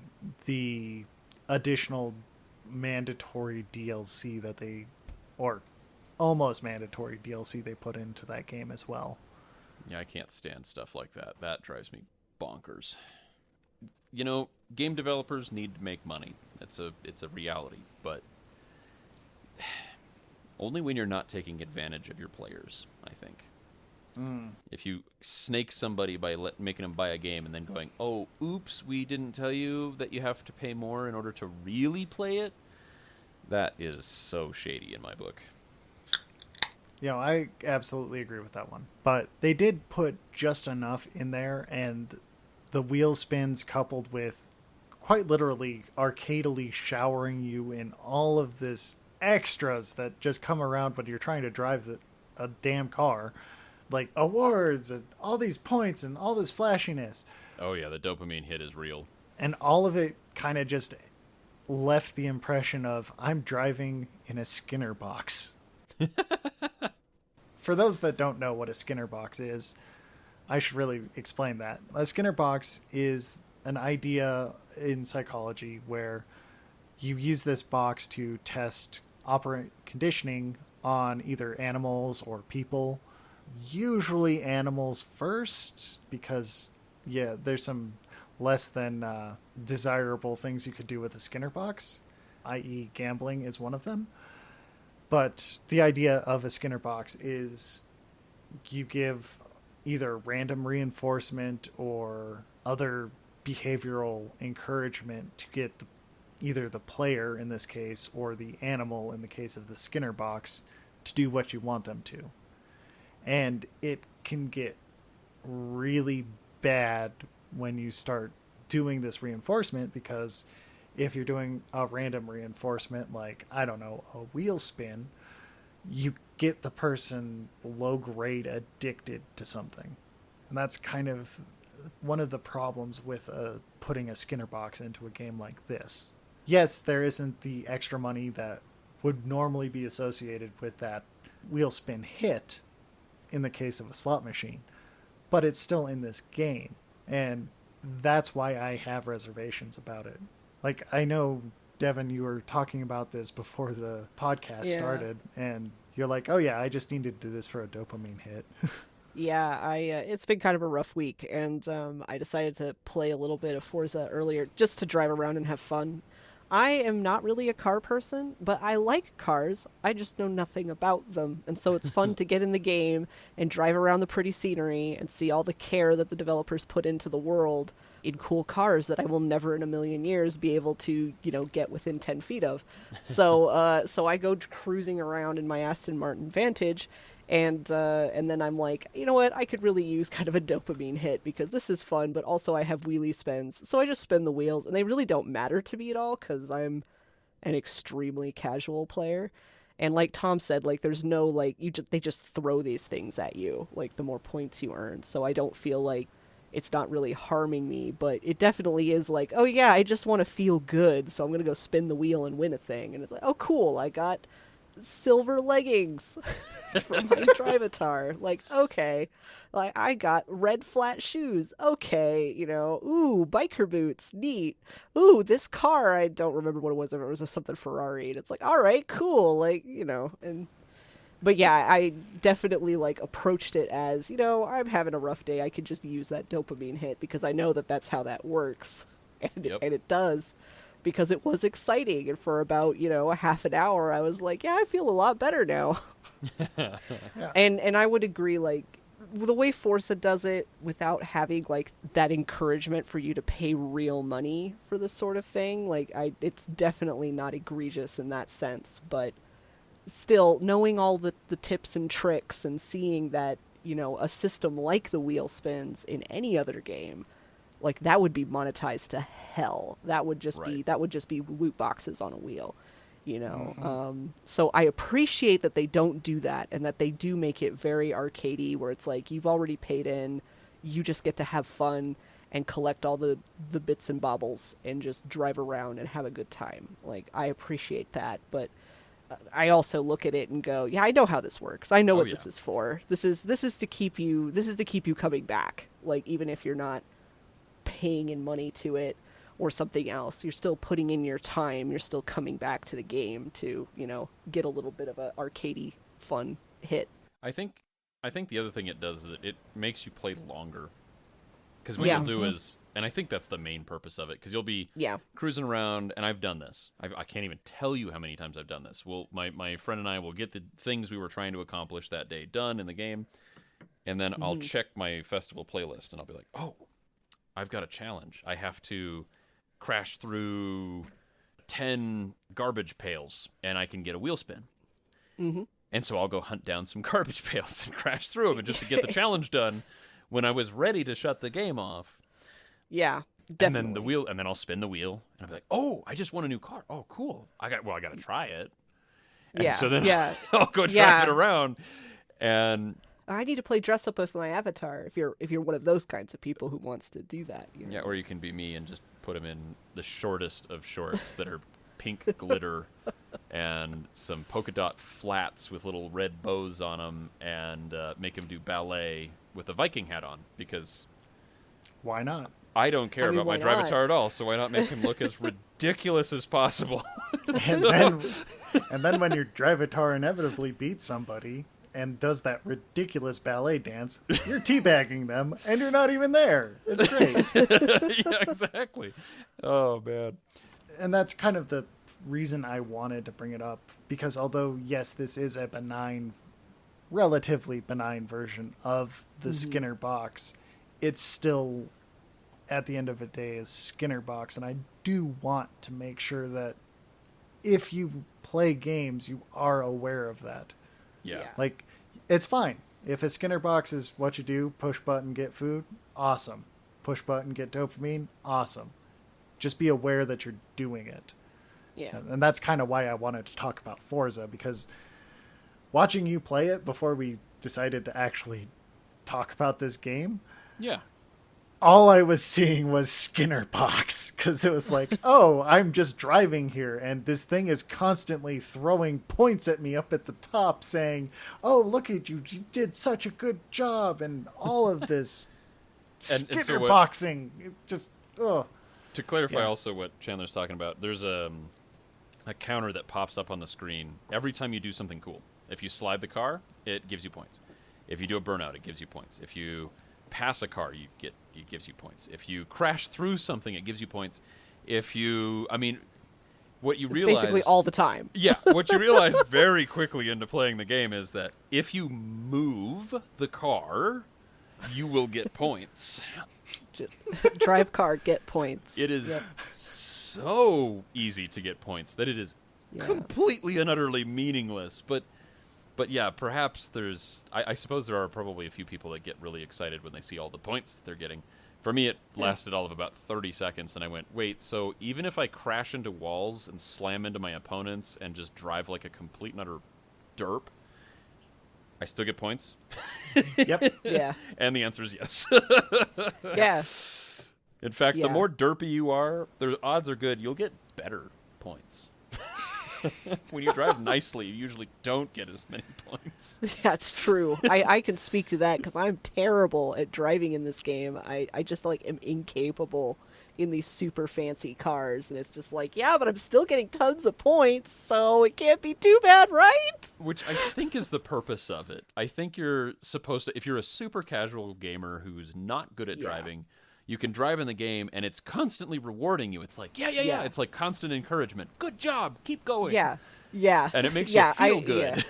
[SPEAKER 1] the additional mandatory DLC that they, or almost mandatory DLC they put into that game as well.
[SPEAKER 3] Yeah, I can't stand stuff like that. That drives me bonkers. You know, game developers need to make money. It's a reality, but only when you're not taking advantage of your players, I think. If you snake somebody by making them buy a game and then going, oh, oops, we didn't tell you that you have to pay more in order to really play it, that is so shady in my book.
[SPEAKER 1] I absolutely agree with that one. But they did put just enough in there, and the wheel spins coupled with quite literally arcadily showering you in all of this extras that just come around when you're trying to drive a damn car, like awards and all these points and all this flashiness.
[SPEAKER 3] Oh yeah, the dopamine hit is real.
[SPEAKER 1] And all of it kind of just left the impression of I'm driving in a Skinner box. For those that don't know what a Skinner box is, I should really explain that. A Skinner box is an idea in psychology where you use this box to test operant conditioning on either animals or people. Usually animals first, because, yeah, there's some less than desirable things you could do with a Skinner box, i.e., gambling is one of them. But the idea of a Skinner box is you give either random reinforcement or other behavioral encouragement to get either the player in this case or the animal in the case of the Skinner box to do what you want them to. And it can get really bad when you start doing this reinforcement, because if you're doing a random reinforcement like, I don't know, a wheel spin, you get the person low grade addicted to something. And that's kind of one of the problems with putting a Skinner box into a game like this. Yes, there isn't the extra money that would normally be associated with that wheel spin hit in the case of a slot machine, but it's still in this game. And that's why I have reservations about it. Like, I know, Devin, you were talking about this before the podcast started, and you're like, oh yeah, I just needed to do this for a dopamine hit.
[SPEAKER 2] Yeah, I it's been kind of a rough week, and I decided to play a little bit of Forza earlier just to drive around and have fun. I am not really a car person, but I like cars. I just know nothing about them, and so it's fun to get in the game and drive around the pretty scenery and see all the care that the developers put into the world in cool cars that I will never in a million years be able to, get within 10 feet of. So I go cruising around in my Aston Martin Vantage, and then I'm like, you know what? I could really use kind of a dopamine hit because this is fun, but also I have wheelie spins. So I just spin the wheels, and they really don't matter to me at all because I'm an extremely casual player. And like Tom said, like there's no like they just throw these things at you, like the more points you earn. So I don't feel like it's not really harming me, but it definitely is like, oh yeah, I just want to feel good, so I'm gonna go spin the wheel and win a thing. And it's like, oh cool, I got silver leggings for my Drivatar. Like, okay. Like, I got red flat shoes. Okay, ooh, biker boots. Neat. Ooh, this car, I don't remember what it was. If it was something Ferrari. And it's like, all right, cool. Like, and... But yeah, I definitely, like, approached it as, I'm having a rough day. I could just use that dopamine hit because I know that that's how that works. And,
[SPEAKER 3] Yep.
[SPEAKER 2] and it does. Because it was exciting, and for about a half an hour I was like, yeah, I feel a lot better now.
[SPEAKER 1] Yeah.
[SPEAKER 2] And I would agree, like the way Forza does it without having like that encouragement for you to pay real money for this sort of thing, like it's definitely not egregious in that sense, but still knowing all the tips and tricks and seeing that a system like the wheel spins in any other game, like that would be monetized to hell. That would just be loot boxes on a wheel,
[SPEAKER 1] Mm-hmm.
[SPEAKER 2] So I appreciate that they don't do that and that they do make it very arcadey, where it's like you've already paid in, you just get to have fun and collect all the bits and baubles and just drive around and have a good time. Like, I appreciate that, but I also look at it and go, yeah, I know how this works. I know
[SPEAKER 3] Oh
[SPEAKER 2] what
[SPEAKER 3] yeah.
[SPEAKER 2] this is for. This is to keep you coming back. Like, even if you're not paying in money to it or something else, you're still putting in your time, you're still coming back to the game to get a little bit of a arcadey fun hit.
[SPEAKER 3] I think I think the other thing it does is it makes you play longer. Because what
[SPEAKER 2] Yeah.
[SPEAKER 3] you'll do is, and I think that's the main purpose of it, because you'll be
[SPEAKER 2] Yeah.
[SPEAKER 3] cruising around, and I've done this. I can't even tell you how many times I've done this. My friend and I will get the things we were trying to accomplish that day done in the game, and then I'll
[SPEAKER 2] Hmm.
[SPEAKER 3] check my festival playlist, and I'll be like, oh, I've got a challenge. I have to crash through 10 garbage pails, and I can get a wheel spin.
[SPEAKER 2] Hmm.
[SPEAKER 3] And so I'll go hunt down some garbage pails and crash through them, and just to get the challenge done when I was ready to shut the game off.
[SPEAKER 2] Yeah,
[SPEAKER 3] And then
[SPEAKER 2] definitely.
[SPEAKER 3] and then I'll spin the wheel, and I'll be like, "Oh, I just won a new car. Oh, cool. I got to try it." And
[SPEAKER 2] Yeah,
[SPEAKER 3] so then
[SPEAKER 2] yeah,
[SPEAKER 3] I'll go drive it
[SPEAKER 2] yeah.
[SPEAKER 3] around, and
[SPEAKER 2] I need to play dress up with my avatar. If you're one of those kinds of people who wants to do that, you
[SPEAKER 3] yeah,
[SPEAKER 2] know.
[SPEAKER 3] or you can be me and just put him in the shortest of shorts that are pink glitter and some polka dot flats with little red bows on them, and make him do ballet with a Viking hat on, because
[SPEAKER 1] Why not?
[SPEAKER 3] I don't
[SPEAKER 2] I
[SPEAKER 3] care
[SPEAKER 2] mean,
[SPEAKER 3] about my
[SPEAKER 2] why not?
[SPEAKER 3] Drivatar at all, so why not make him look as ridiculous as possible?
[SPEAKER 1] And
[SPEAKER 3] So,
[SPEAKER 1] then when your Drivatar inevitably beats somebody and does that ridiculous ballet dance, you're teabagging them and you're not even there. It's great.
[SPEAKER 3] yeah, exactly. Oh man.
[SPEAKER 1] And that's kind of the reason I wanted to bring it up, because although yes, this is a relatively benign version of the
[SPEAKER 2] Hmm.
[SPEAKER 1] Skinner box, it's still at the end of the day is Skinner box, and I do want to make sure that if you play games, you are aware of that.
[SPEAKER 3] Yeah.
[SPEAKER 2] Yeah.
[SPEAKER 1] Like, it's fine if a Skinner box is what you do: push button, get food. Awesome. Push button, get dopamine. Awesome. Just be aware that you're doing it.
[SPEAKER 2] Yeah.
[SPEAKER 1] And that's kind of why I wanted to talk about Forza, because watching you play it before we decided to actually talk about this game,
[SPEAKER 3] Yeah.
[SPEAKER 1] all I was seeing was Skinner box, because it was like, oh, I'm just driving here and this thing is constantly throwing points at me up at the top saying, oh, look at you, you did such a good job, and all of this
[SPEAKER 3] And so
[SPEAKER 1] Skinner
[SPEAKER 3] what,
[SPEAKER 1] boxing. It just, oh.
[SPEAKER 3] to clarify
[SPEAKER 1] Yeah.
[SPEAKER 3] also what Chandler's talking about, there's a counter that pops up on the screen every time you do something cool. If you slide the car, it gives you points. If you do a burnout, it gives you points. If you pass a car, it gives you points. If you crash through something, it gives you points. If you, I mean, what you
[SPEAKER 2] It's basically
[SPEAKER 3] realize,
[SPEAKER 2] all the time.
[SPEAKER 3] yeah, what you realize very quickly into playing the game is that if you move the car, you will get points.
[SPEAKER 2] Just drive car, get points.
[SPEAKER 3] It is
[SPEAKER 2] Yep.
[SPEAKER 3] so easy to get points that it is
[SPEAKER 2] Yeah.
[SPEAKER 3] completely and utterly meaningless. But yeah, perhaps I suppose there are probably a few people that get really excited when they see all the points that they're getting. For me, it lasted all of about 30 seconds, and I went, wait, so even if I crash into walls and slam into my opponents and just drive like a complete and utter derp, I still get points?
[SPEAKER 1] Yep.
[SPEAKER 2] Yeah.
[SPEAKER 3] And the answer is yes.
[SPEAKER 2] Yeah.
[SPEAKER 3] In fact, the
[SPEAKER 2] Yeah.
[SPEAKER 3] more derpy you are, the odds are good you'll get better points. When you drive nicely, you usually don't get as many points.
[SPEAKER 2] That's true. I can speak to that because I'm terrible at driving in this game. I just like am incapable in these super fancy cars, and it's just like, yeah, but I'm still getting tons of points, so it can't be too bad, right?
[SPEAKER 3] Which I think is the purpose of it. I think you're supposed to, if you're a super casual gamer who's not good at
[SPEAKER 2] Yeah.
[SPEAKER 3] driving, you can drive in the game and it's constantly rewarding you. It's like, yeah.
[SPEAKER 2] Yeah.
[SPEAKER 3] It's like constant encouragement. Good job. Keep going.
[SPEAKER 2] Yeah. Yeah.
[SPEAKER 3] And it makes
[SPEAKER 2] Yeah,
[SPEAKER 3] you feel
[SPEAKER 2] yeah.
[SPEAKER 3] good.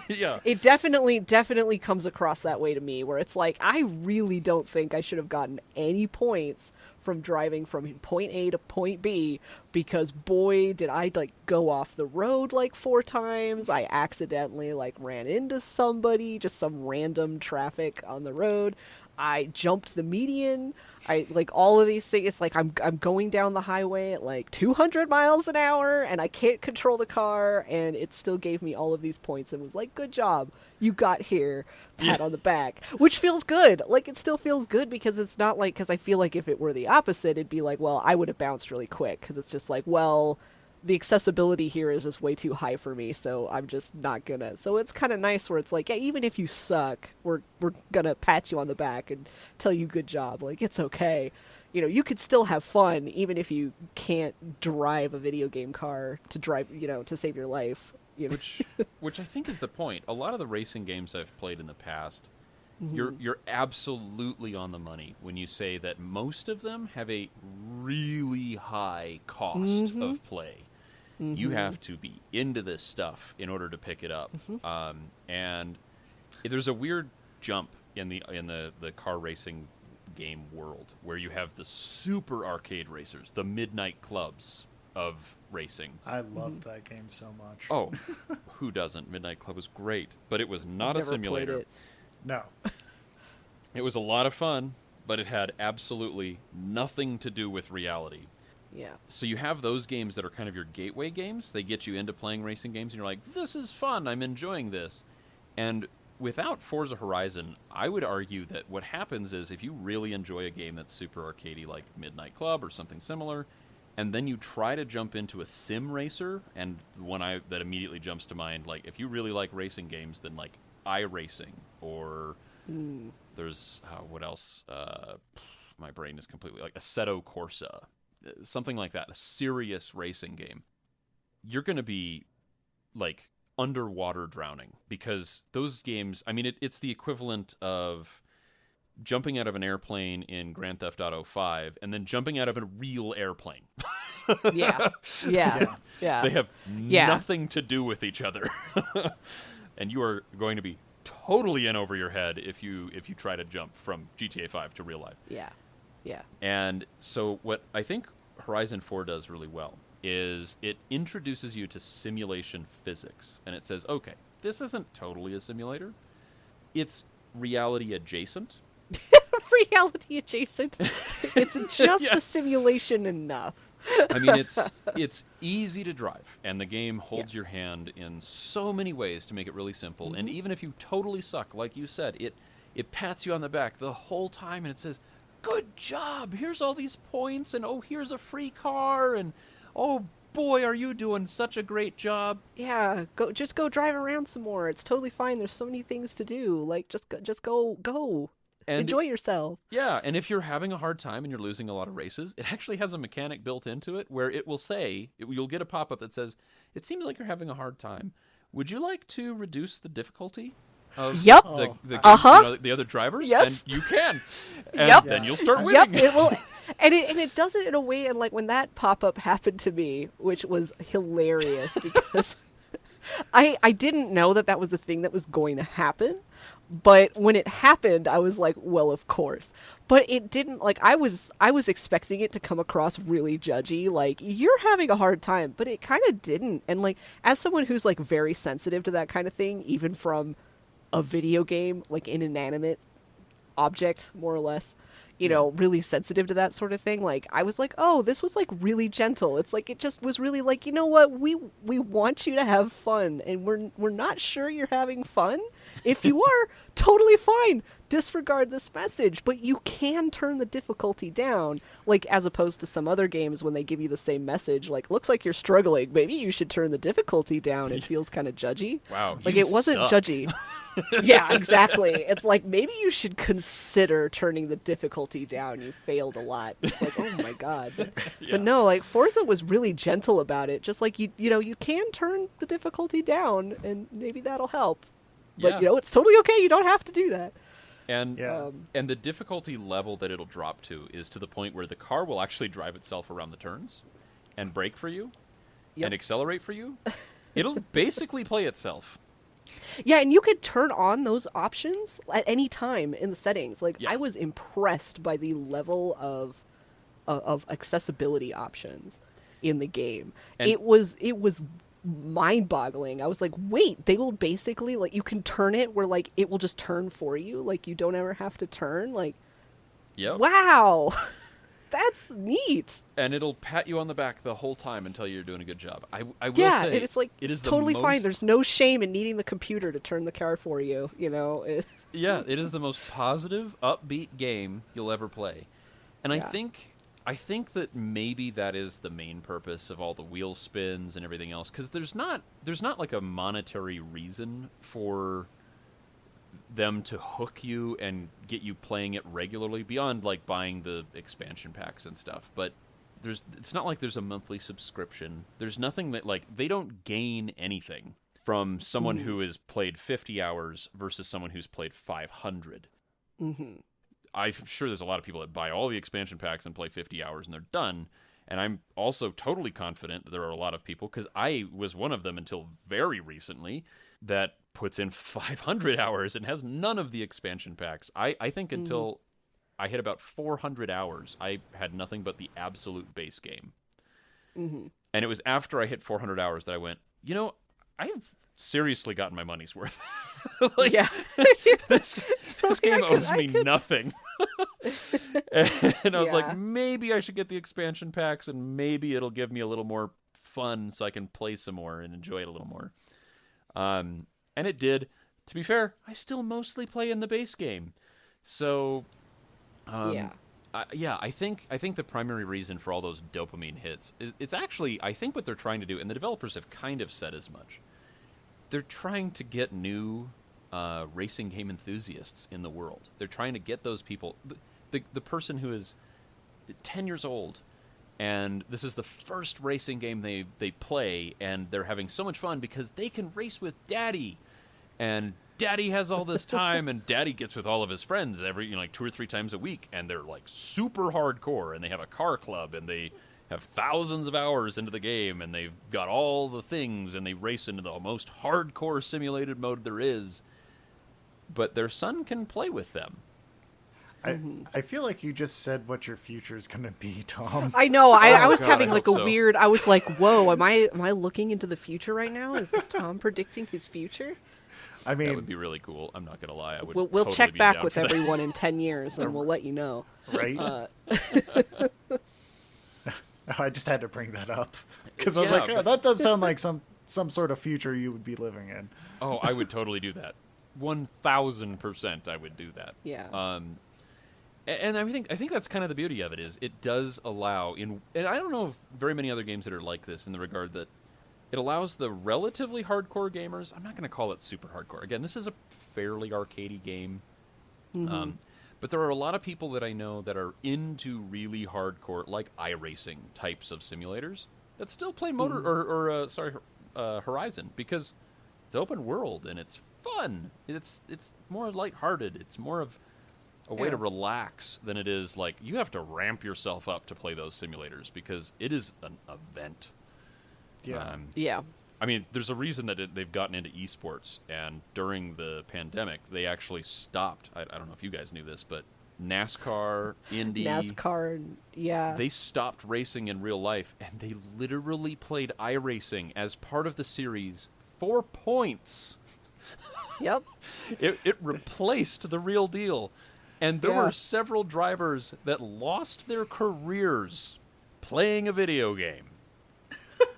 [SPEAKER 3] Yeah.
[SPEAKER 2] It definitely comes across that way to me, where it's like, I really don't think I should have gotten any points from driving from point A to point B, because boy, did I like go off the road like 4 times. I accidentally like ran into somebody, just some random traffic on the road. I jumped the median. I like all of these things. It's like I'm going down the highway at like 200 miles an hour, and I can't control the car, and it still gave me all of these points and was like, "Good job, you got here." Pat
[SPEAKER 3] Yeah.
[SPEAKER 2] on the back, which feels good. Like it still feels good, because it's not like, because I feel like if it were the opposite, it'd be like, well, I would have bounced really quick, because it's just like, well, the accessibility here is just way too high for me, so I'm just not gonna. So it's kind of nice where it's like, yeah, even if you suck, we're gonna pat you on the back and tell you good job. Like, it's okay. You know, you could still have fun even if you can't drive a video game car to drive, to save your life. You know?
[SPEAKER 3] Which I think is the point. A lot of the racing games I've played in the past,
[SPEAKER 2] Mhm.
[SPEAKER 3] you're absolutely on the money when you say that most of them have a really high cost
[SPEAKER 2] Mhm.
[SPEAKER 3] of play. You
[SPEAKER 2] Mhm.
[SPEAKER 3] have to be into this stuff in order to pick it up.
[SPEAKER 2] Mhm.
[SPEAKER 3] And there's a weird jump in the car racing game world where you have the super arcade racers, the midnight clubs, of racing.
[SPEAKER 1] I loved that game so much.
[SPEAKER 3] Oh, who doesn't? Midnight Club was great, but it was not a
[SPEAKER 2] Never
[SPEAKER 3] simulator.
[SPEAKER 2] played it.
[SPEAKER 1] No.
[SPEAKER 3] It was a lot of fun, but it had absolutely nothing to do with reality.
[SPEAKER 2] Yeah.
[SPEAKER 3] So you have those games that are kind of your gateway games. They get you into playing racing games, and you're like, this is fun, I'm enjoying this. And without Forza Horizon, I would argue that what happens is if you really enjoy a game that's super arcadey like Midnight Club or something similar, and then you try to jump into a sim racer, and the one that immediately jumps to mind, like if you really like racing games, then like iRacing, or there's what else? My brain is completely like Assetto Corsa, something like that, a serious racing game. You're going to be like underwater drowning, because those games, I mean, it's the equivalent of jumping out of an airplane in Grand Theft Auto 5 and then jumping out of a real airplane.
[SPEAKER 2] Yeah. Yeah. Yeah.
[SPEAKER 3] They have
[SPEAKER 2] Yeah.
[SPEAKER 3] nothing to do with each other. And you are going to be totally in over your head if you try to jump from GTA 5 to real life.
[SPEAKER 2] Yeah. Yeah.
[SPEAKER 3] And so what I think Horizon 4 does really well is it introduces you to simulation physics. And it says, okay, this isn't totally a simulator. It's reality adjacent.
[SPEAKER 2] Reality adjacent. It's just a
[SPEAKER 3] Yes.
[SPEAKER 2] simulation enough.
[SPEAKER 3] I mean, it's easy to drive, and the game holds your hand in so many ways to make it really simple. And even if you totally suck, like you said, it pats you on the back the whole time, and it says, good job, here's all these points, and oh, here's a free car, and oh boy, are you doing such a great job.
[SPEAKER 2] Yeah, just go drive around some more. It's totally fine. There's so many things to do. Like just go.
[SPEAKER 3] And
[SPEAKER 2] Enjoy yourself.
[SPEAKER 3] yeah, and if you're having a hard time and you're losing a lot of races, it actually has a mechanic built into it where it will say, you'll get a pop-up that says, it seems like you're having a hard time. Would you like to reduce the difficulty of
[SPEAKER 2] Yep.
[SPEAKER 3] the other drivers?
[SPEAKER 2] Yes.
[SPEAKER 3] And you can. And
[SPEAKER 2] Yep.
[SPEAKER 3] then you'll start winning.
[SPEAKER 2] Yep, it will. And it does it in a way, and like when that pop-up happened to me, which was hilarious because I didn't know that was a thing that was going to happen. But when it happened, I was like, well, of course. But it didn't, like, I was expecting it to come across really judgy, like, you're having a hard time, but it kind of didn't. And, like, as someone who's, like, very sensitive to that kind of thing, even from a video game, like, an inanimate object, more or less, you know, really sensitive to that sort of thing, like, I was like, oh, this was, like, really gentle. It's like, it just was really like, you know what, we want you to have fun, and we're not sure you're having fun. If you are, totally fine. Disregard this message, but you can turn the difficulty down, like, as opposed to some other games when they give you the same message, like, looks like you're struggling, maybe you should turn the difficulty down. It feels kind of judgy.
[SPEAKER 3] Wow.
[SPEAKER 2] Like,
[SPEAKER 3] you
[SPEAKER 2] it wasn't
[SPEAKER 3] suck.
[SPEAKER 2] judgy. Yeah, exactly. It's like, maybe you should consider turning the difficulty down. You failed a lot. It's like, oh my god.
[SPEAKER 3] Yeah.
[SPEAKER 2] But no, like, Forza was really gentle about it. Just like, you know, you can turn the difficulty down, and maybe that'll help. But,
[SPEAKER 3] Yeah.
[SPEAKER 2] you know, it's totally okay. You don't have to do that.
[SPEAKER 3] And
[SPEAKER 1] Yeah.
[SPEAKER 3] and the difficulty level that it'll drop to is to the point where the car will actually drive itself around the turns and brake for you
[SPEAKER 2] Yep.
[SPEAKER 3] and accelerate for you. It'll basically play itself.
[SPEAKER 2] Yeah, and you could turn on those options at any time in the settings. Like,
[SPEAKER 3] Yeah.
[SPEAKER 2] I was impressed by the level of accessibility options in the game.
[SPEAKER 3] And-
[SPEAKER 2] It was mind-boggling. I was like, wait, they will basically, like, you can turn it where, like, it will just turn for you. Like, you don't ever have to turn. Like,
[SPEAKER 3] Yep.
[SPEAKER 2] wow, that's neat.
[SPEAKER 3] And it'll pat you on the back the whole time until you're doing a good job. I will
[SPEAKER 2] Yeah,
[SPEAKER 3] say,
[SPEAKER 2] and it's like,
[SPEAKER 3] it is
[SPEAKER 2] it's
[SPEAKER 3] the
[SPEAKER 2] totally fine.
[SPEAKER 3] most-
[SPEAKER 2] There's no shame in needing the computer to turn the car for you, you know?
[SPEAKER 3] Yeah, it is the most positive, upbeat game you'll ever play. And
[SPEAKER 2] Yeah.
[SPEAKER 3] I think that maybe that is the main purpose of all the wheel spins and everything else, because there's not like a monetary reason for them to hook you and get you playing it regularly beyond like buying the expansion packs and stuff. But it's not like there's a monthly subscription. There's nothing that, like, they don't gain anything from someone who has played 50 hours versus someone who's played 500.
[SPEAKER 2] Mm-hmm.
[SPEAKER 3] I'm sure there's a lot of people that buy all the expansion packs and play 50 hours and they're done. And I'm also totally confident that there are a lot of people, because I was one of them until very recently, that puts in 500 hours and has none of the expansion packs. I think until I hit about 400 hours, I had nothing but the absolute base game.
[SPEAKER 2] Hmm.
[SPEAKER 3] And it was after I hit 400 hours that I went, I've seriously gotten my money's worth. Like,
[SPEAKER 2] Yeah.
[SPEAKER 3] this
[SPEAKER 2] Like,
[SPEAKER 3] game owes
[SPEAKER 2] I
[SPEAKER 3] me
[SPEAKER 2] could.
[SPEAKER 3] nothing. And I was like,
[SPEAKER 2] Yeah.
[SPEAKER 3] maybe I should get the expansion packs, and maybe it'll give me a little more fun so I can play some more and enjoy it a little more. And it did. To be fair, I still mostly play in the base game. So,
[SPEAKER 2] Yeah.
[SPEAKER 3] um, yeah, I think the primary reason for all those dopamine hits is it's actually I think what they're trying to do, and the developers have kind of said as much. They're trying to get new racing game enthusiasts in the world. They're trying to get those people. The person who is 10 years old and this is the first racing game they play, and they're having so much fun because they can race with Daddy, and Daddy has all this time, and Daddy gets with all of his friends every like 2 or 3 times a week, and they're like super hardcore, and they have a car club, and they have thousands of hours into the game, and they've got all the things, and they race into the most hardcore simulated mode there is. But their son can play with them.
[SPEAKER 1] I I feel like you just said what your future is gonna be, Tom.
[SPEAKER 2] I know. I
[SPEAKER 3] Oh,
[SPEAKER 2] was
[SPEAKER 3] God,
[SPEAKER 2] having
[SPEAKER 3] I
[SPEAKER 2] like
[SPEAKER 3] hope
[SPEAKER 2] a
[SPEAKER 3] so.
[SPEAKER 2] weird. I was like, "Whoa, am I looking into the future right now? Is this Tom predicting his future?"
[SPEAKER 1] I
[SPEAKER 3] That would
[SPEAKER 1] mean,
[SPEAKER 3] be really cool. I'm not gonna lie. I would.
[SPEAKER 2] We'll
[SPEAKER 3] totally
[SPEAKER 2] check
[SPEAKER 3] be
[SPEAKER 2] back
[SPEAKER 3] down
[SPEAKER 2] with
[SPEAKER 3] for that.
[SPEAKER 2] everyone in 10 years, and we'll let you know.
[SPEAKER 1] right?
[SPEAKER 2] Uh,
[SPEAKER 1] I just had to bring that up because I was
[SPEAKER 3] Yeah,
[SPEAKER 1] like, oh,
[SPEAKER 3] but-
[SPEAKER 1] that does sound like some sort of future you would be living in.
[SPEAKER 3] Oh, I would totally do that. 1,000% I would do that.
[SPEAKER 2] Yeah.
[SPEAKER 3] And I think that's kind of the beauty of it is it does allow and I don't know of very many other games that are like this in the regard that it allows the relatively hardcore gamers. I'm not going to call it super hardcore. Again, this is a fairly arcadey game. But there are a lot of people that I know that are into really hardcore, like iRacing types of simulators, that still play Horizon, because it's open world and it's fun. It's more lighthearted. It's more of a way to relax than it is like you have to ramp yourself up to play those simulators because it is an event.
[SPEAKER 1] Yeah.
[SPEAKER 2] Yeah.
[SPEAKER 3] I mean, there's a reason that they've gotten into esports, and during the pandemic, they actually stopped. I don't know if you guys knew this, but NASCAR, Indy,
[SPEAKER 2] NASCAR. Yeah.
[SPEAKER 3] they stopped racing in real life, and they literally played iRacing as part of the series for points.
[SPEAKER 2] Yep.
[SPEAKER 3] It replaced the real deal, and there
[SPEAKER 2] Yeah.
[SPEAKER 3] were several drivers that lost their careers playing a video game.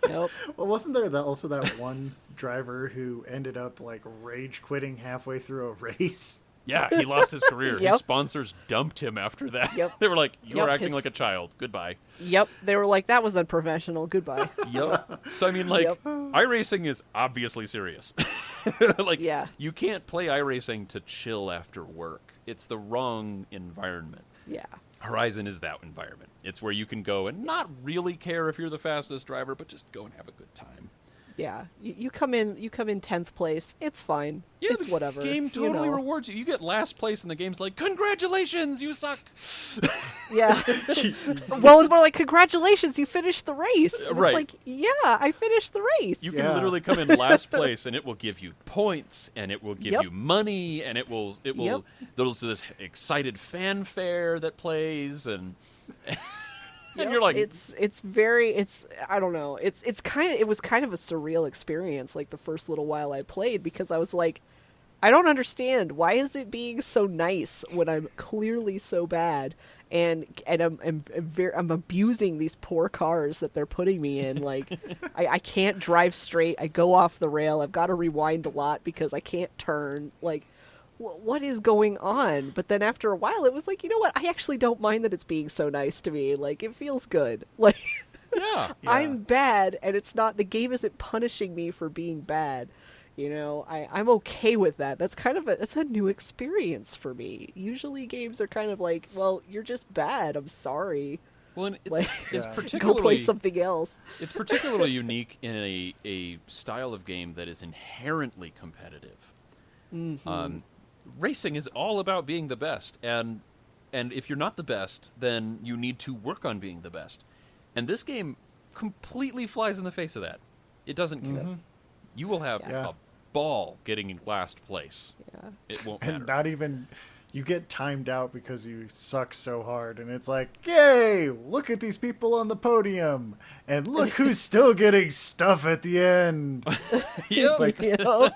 [SPEAKER 2] Yep.
[SPEAKER 1] Well, wasn't there also that one driver who ended up like rage quitting halfway through a race?
[SPEAKER 3] Yeah, he lost his career.
[SPEAKER 2] Yep.
[SPEAKER 3] His sponsors dumped him after that.
[SPEAKER 2] Yep.
[SPEAKER 3] They were like, "You're
[SPEAKER 2] Yep,
[SPEAKER 3] acting
[SPEAKER 2] his-
[SPEAKER 3] like a child. Goodbye."
[SPEAKER 2] Yep. They were like, "That was unprofessional. Goodbye."
[SPEAKER 3] Yep. So I mean, like,
[SPEAKER 2] Yep.
[SPEAKER 3] iRacing is obviously serious. Like,
[SPEAKER 2] Yeah.
[SPEAKER 3] you can't play iRacing to chill after work. It's the wrong environment.
[SPEAKER 2] Yeah.
[SPEAKER 3] Horizon is that environment. It's where you can go and not really care if you're the fastest driver, but just go and have a good time.
[SPEAKER 2] Yeah. You come in 10th place. It's fine.
[SPEAKER 3] Yeah,
[SPEAKER 2] It's
[SPEAKER 3] the
[SPEAKER 2] whatever.
[SPEAKER 3] game
[SPEAKER 2] you
[SPEAKER 3] totally
[SPEAKER 2] know.
[SPEAKER 3] rewards you. You get last place, and the game's like, "Congratulations, you suck."
[SPEAKER 2] Yeah. Well, it's more like, "Congratulations, you finished the race." And
[SPEAKER 3] Right.
[SPEAKER 2] It's like, "Yeah, I finished the race."
[SPEAKER 3] You can
[SPEAKER 1] Yeah.
[SPEAKER 3] literally come in last place, and it will give you points, and it will give
[SPEAKER 2] Yep.
[SPEAKER 3] you money, and it will
[SPEAKER 2] Yep.
[SPEAKER 3] there's this excited fanfare that plays, and
[SPEAKER 2] Yep.
[SPEAKER 3] you're like,
[SPEAKER 2] it's I don't know. It was kind of a surreal experience like the first little while I played, because I was like, I don't understand, why is it being so nice when I'm clearly so bad, and I'm abusing these poor cars that they're putting me in. Like, I can't drive straight. I go off the rail. I've got to rewind a lot because I can't turn. Like, what is going on? But then after a while, it was like, you know what? I actually don't mind that it's being so nice to me. Like, it feels good. Like,
[SPEAKER 3] yeah.
[SPEAKER 1] Yeah.
[SPEAKER 2] I'm bad, and the game isn't punishing me for being bad. You know, I'm okay with that. That's that's a new experience for me. Usually games are kind of like, well, you're just bad. I'm sorry.
[SPEAKER 3] Well, and
[SPEAKER 2] Like,
[SPEAKER 3] it's
[SPEAKER 1] Yeah.
[SPEAKER 2] Go
[SPEAKER 3] particularly
[SPEAKER 2] play something else.
[SPEAKER 3] it's particularly unique in a style of game that is inherently competitive. Racing is all about being the best, and if you're not the best, then you need to work on being the best. And this game completely flies in the face of that. It doesn't care. You will have
[SPEAKER 1] Yeah.
[SPEAKER 3] a ball getting in last place.
[SPEAKER 2] Yeah.
[SPEAKER 3] It won't matter.
[SPEAKER 1] And not even you get timed out because you suck so hard, and it's like, yay, look at these people on the podium, and look who's still getting stuff at the end. It's like,
[SPEAKER 2] You know?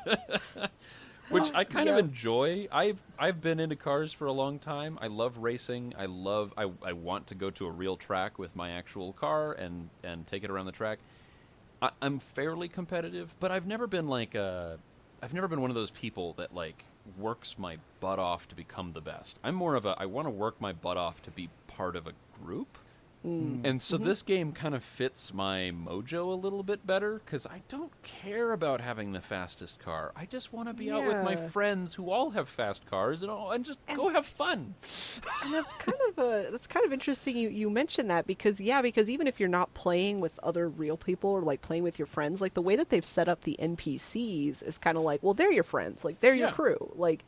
[SPEAKER 3] Which I kind of
[SPEAKER 2] Yeah.
[SPEAKER 3] enjoy. I've been into cars for a long time. I love racing. I want to go to a real track with my actual car and take it around the track. I'm fairly competitive, but I've never been I've never been one of those people that like works my butt off to become the best. I'm more of I want to work my butt off to be part of a group. And so this game kind of fits my mojo a little bit better because I don't care about having the fastest car. I just want to be out with my
[SPEAKER 2] Yeah.
[SPEAKER 3] friends who all have fast cars and just go have fun.
[SPEAKER 2] And that's kind of interesting you mentioned that because even if you're not playing with other real people or like playing with your friends, like the way that they've set up the NPCs is kind of like, well, they're your friends, like they're your
[SPEAKER 3] Yeah.
[SPEAKER 2] crew. Like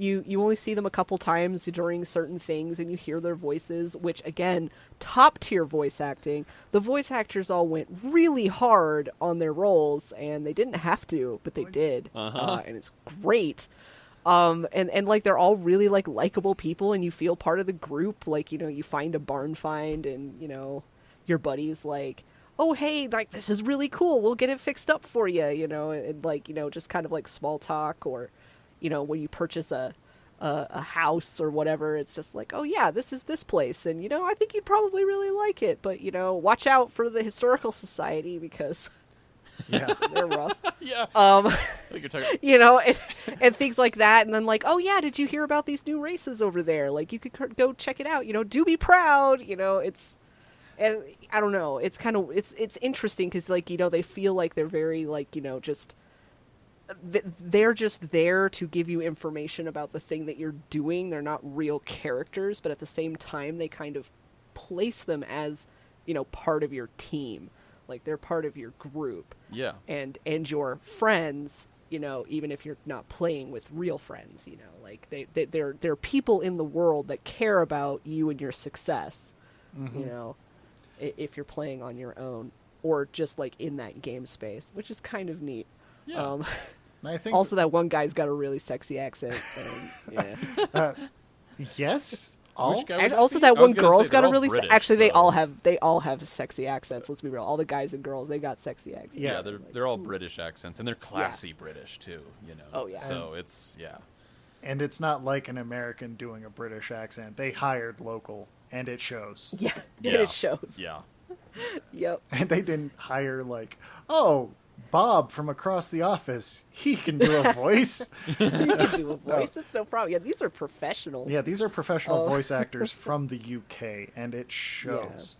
[SPEAKER 2] you only see them a couple times during certain things and you hear their voices, which again, top tier voice acting. The voice actors all went really hard on their roles and they didn't have to, but they did. And it's great. And like they're all really like likable people and you feel part of the group. Like, you know, you find a barn find and, you know, your buddy's like, oh, hey, like this is really cool. We'll get it fixed up for you, you know, and like, you know, just kind of like small talk or, you know, when you purchase a house or whatever, it's just like, oh yeah, this is this place. And, you know, I think you'd probably really like it, but, you know, watch out for the historical society because
[SPEAKER 1] yeah.
[SPEAKER 2] they're rough.
[SPEAKER 3] Yeah. I think you're talking.
[SPEAKER 2] You know, and things like that. And then like, oh yeah, did you hear about these new races over there? Like you could go check it out, you know, do be proud, you know, and I don't know. It's kind of, it's interesting because like, you know, they feel like they're very like, you know, just, they're just there to give you information about the thing that you're doing. They're not real characters, but at the same time, they kind of place them as, you know, part of your team. Like they're part of your group.
[SPEAKER 3] Yeah.
[SPEAKER 2] And your friends, you know, even if you're not playing with real friends, you know, like they're people in the world that care about you and your success, you know, if you're playing on your own or just like in that game space, which is kind of neat.
[SPEAKER 3] Yeah.
[SPEAKER 1] And I think
[SPEAKER 2] Also, that one guy's got a really sexy accent. And, yeah.
[SPEAKER 1] yes, all
[SPEAKER 3] Which guy was
[SPEAKER 2] And
[SPEAKER 3] that?
[SPEAKER 2] also,
[SPEAKER 3] I
[SPEAKER 2] that
[SPEAKER 3] was
[SPEAKER 2] one
[SPEAKER 3] gonna
[SPEAKER 2] girl's
[SPEAKER 3] say
[SPEAKER 2] got
[SPEAKER 3] they're
[SPEAKER 2] a
[SPEAKER 3] all
[SPEAKER 2] really.
[SPEAKER 3] British,
[SPEAKER 2] Actually,
[SPEAKER 3] so-
[SPEAKER 2] they all have sexy accents. Let's be real. All the guys and girls, they got sexy accents.
[SPEAKER 1] Yeah.
[SPEAKER 3] Yeah, they're all British accents and they're classy British too, you know.
[SPEAKER 2] Oh, yeah.
[SPEAKER 3] So it's
[SPEAKER 1] and it's not like an American doing a British accent. They hired local, and it shows.
[SPEAKER 2] Yeah,
[SPEAKER 3] Yeah.
[SPEAKER 2] it shows.
[SPEAKER 3] Yeah.
[SPEAKER 2] Yep.
[SPEAKER 1] And they didn't hire like, oh, Bob from across the office. He can do a voice.
[SPEAKER 2] You can do a voice. It's no problem. Yeah, these are professionals.
[SPEAKER 1] Yeah, these are professional
[SPEAKER 2] Oh.
[SPEAKER 1] voice actors from the UK, and it shows.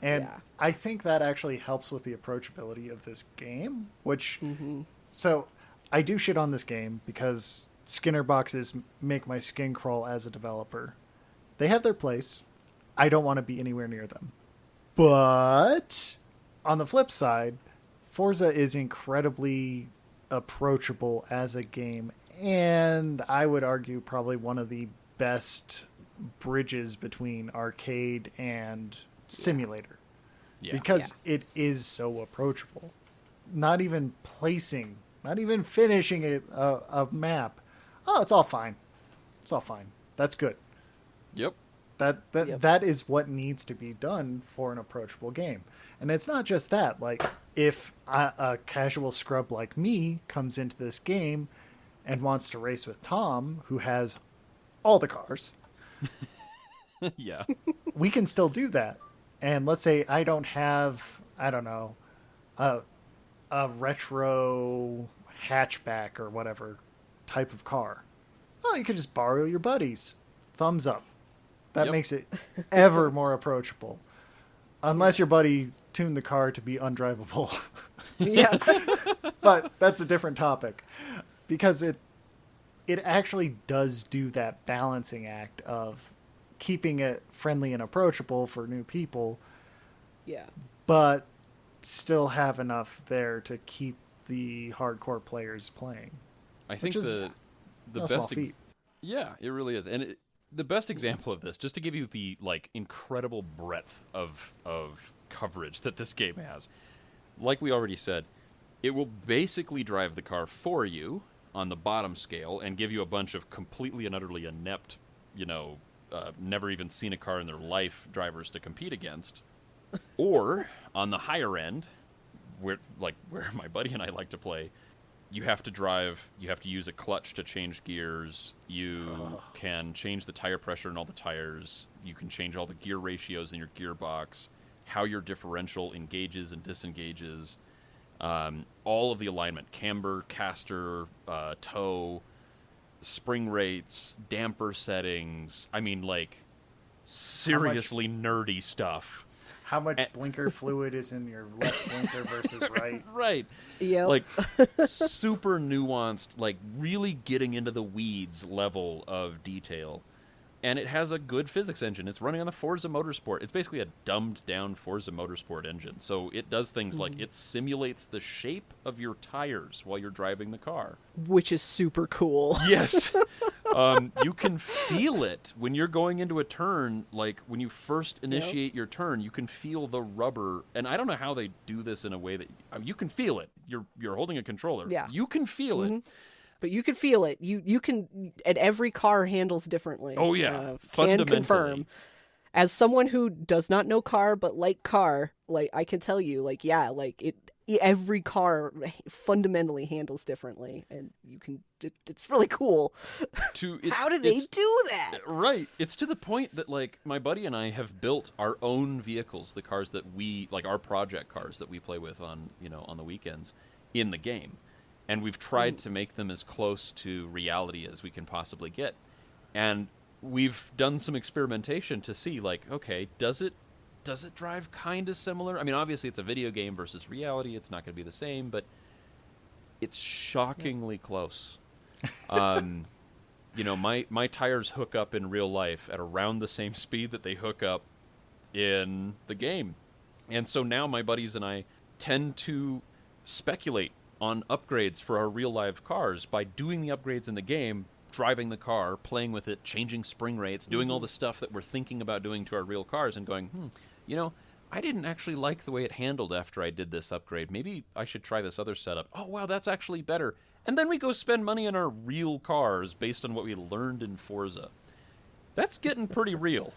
[SPEAKER 1] And
[SPEAKER 2] Yeah.
[SPEAKER 1] I think that actually helps with the approachability of this game, which...
[SPEAKER 2] Mm-hmm.
[SPEAKER 1] So, I do shit on this game because Skinner boxes make my skin crawl as a developer. They have their place. I don't want to be anywhere near them. But, on the flip side, Forza is incredibly approachable as a game, and I would argue probably one of the best bridges between arcade and simulator.
[SPEAKER 3] Yeah.
[SPEAKER 1] Because it is so approachable. Not even placing, not even finishing a map. Oh, it's all fine. It's all fine. That's good.
[SPEAKER 3] Yep.
[SPEAKER 1] That is what needs to be done for an approachable game. And it's not just that. Like, if a casual scrub like me comes into this game and wants to race with Tom, who has all the cars,
[SPEAKER 3] Yeah.
[SPEAKER 1] we can still do that. And let's say I don't have, I don't know, a retro hatchback or whatever type of car. Well, you could just borrow your buddies. Thumbs up. That
[SPEAKER 3] Yep.
[SPEAKER 1] makes it ever more approachable. Unless your buddy tuned the car to be undrivable.
[SPEAKER 2] Yeah.
[SPEAKER 1] But that's a different topic. Because it actually does do that balancing act of keeping it friendly and approachable for new people,
[SPEAKER 2] Yeah.
[SPEAKER 1] but still have enough there to keep the hardcore players playing.
[SPEAKER 3] I think
[SPEAKER 1] is
[SPEAKER 3] the
[SPEAKER 1] no small
[SPEAKER 3] best
[SPEAKER 1] feat.
[SPEAKER 3] yeah, it really is. And the best example of this, just to give you the like incredible breadth of coverage that this game has. Like we already said, it will basically drive the car for you on the bottom scale and give you a bunch of completely and utterly inept never even seen a car in their life drivers to compete against. Or on the higher end, where my buddy and I like to play, you have to use a clutch to change gears. You can change the tire pressure in all the tires. You can change all the gear ratios in your gearbox, how your differential engages and disengages, all of the alignment, camber, caster, toe, spring rates, damper settings. I mean, like, seriously nerdy stuff.
[SPEAKER 1] How much blinker fluid is in your left blinker versus right?
[SPEAKER 3] Right.
[SPEAKER 2] Yep.
[SPEAKER 3] Like, super nuanced, like, really getting into the weeds level of detail. And it has a good physics engine. It's running on the Forza Motorsport. It's basically a dumbed-down Forza Motorsport engine. So it does things like it simulates the shape of your tires while you're driving the car.
[SPEAKER 2] Which is super cool.
[SPEAKER 3] Yes. You can feel it when you're going into a turn. Like, when you first initiate your turn, you can feel the rubber. And I don't know how they do this in a way that you can feel it. You're holding a controller.
[SPEAKER 2] Yeah.
[SPEAKER 3] You can feel it.
[SPEAKER 2] But you can feel it. You can, and every car handles differently.
[SPEAKER 3] Oh yeah,
[SPEAKER 2] can
[SPEAKER 3] fundamentally.
[SPEAKER 2] confirm. As someone who does not know car but like car, like I can tell you, like yeah, like every car fundamentally handles differently, and you can. It's really cool. How do they do that?
[SPEAKER 3] Right. It's to the point that, like, my buddy and I have built our own vehicles, the cars that we like, our project cars that we play with on the weekends in the game. And we've tried to make them as close to reality as we can possibly get. And we've done some experimentation to see, like, okay, does it drive kind of similar? I mean, obviously it's a video game versus reality. It's not going to be the same, but it's shockingly close. My tires hook up in real life at around the same speed that they hook up in the game. And so now my buddies and I tend to speculate on upgrades for our real live cars by doing the upgrades in the game, driving the car, playing with it, changing spring rates, doing all the stuff that we're thinking about doing to our real cars, and going, I didn't actually like the way it handled after I did this upgrade. Maybe I should try this other setup. Oh, wow, that's actually better. And then we go spend money on our real cars based on what we learned in Forza. That's getting pretty real.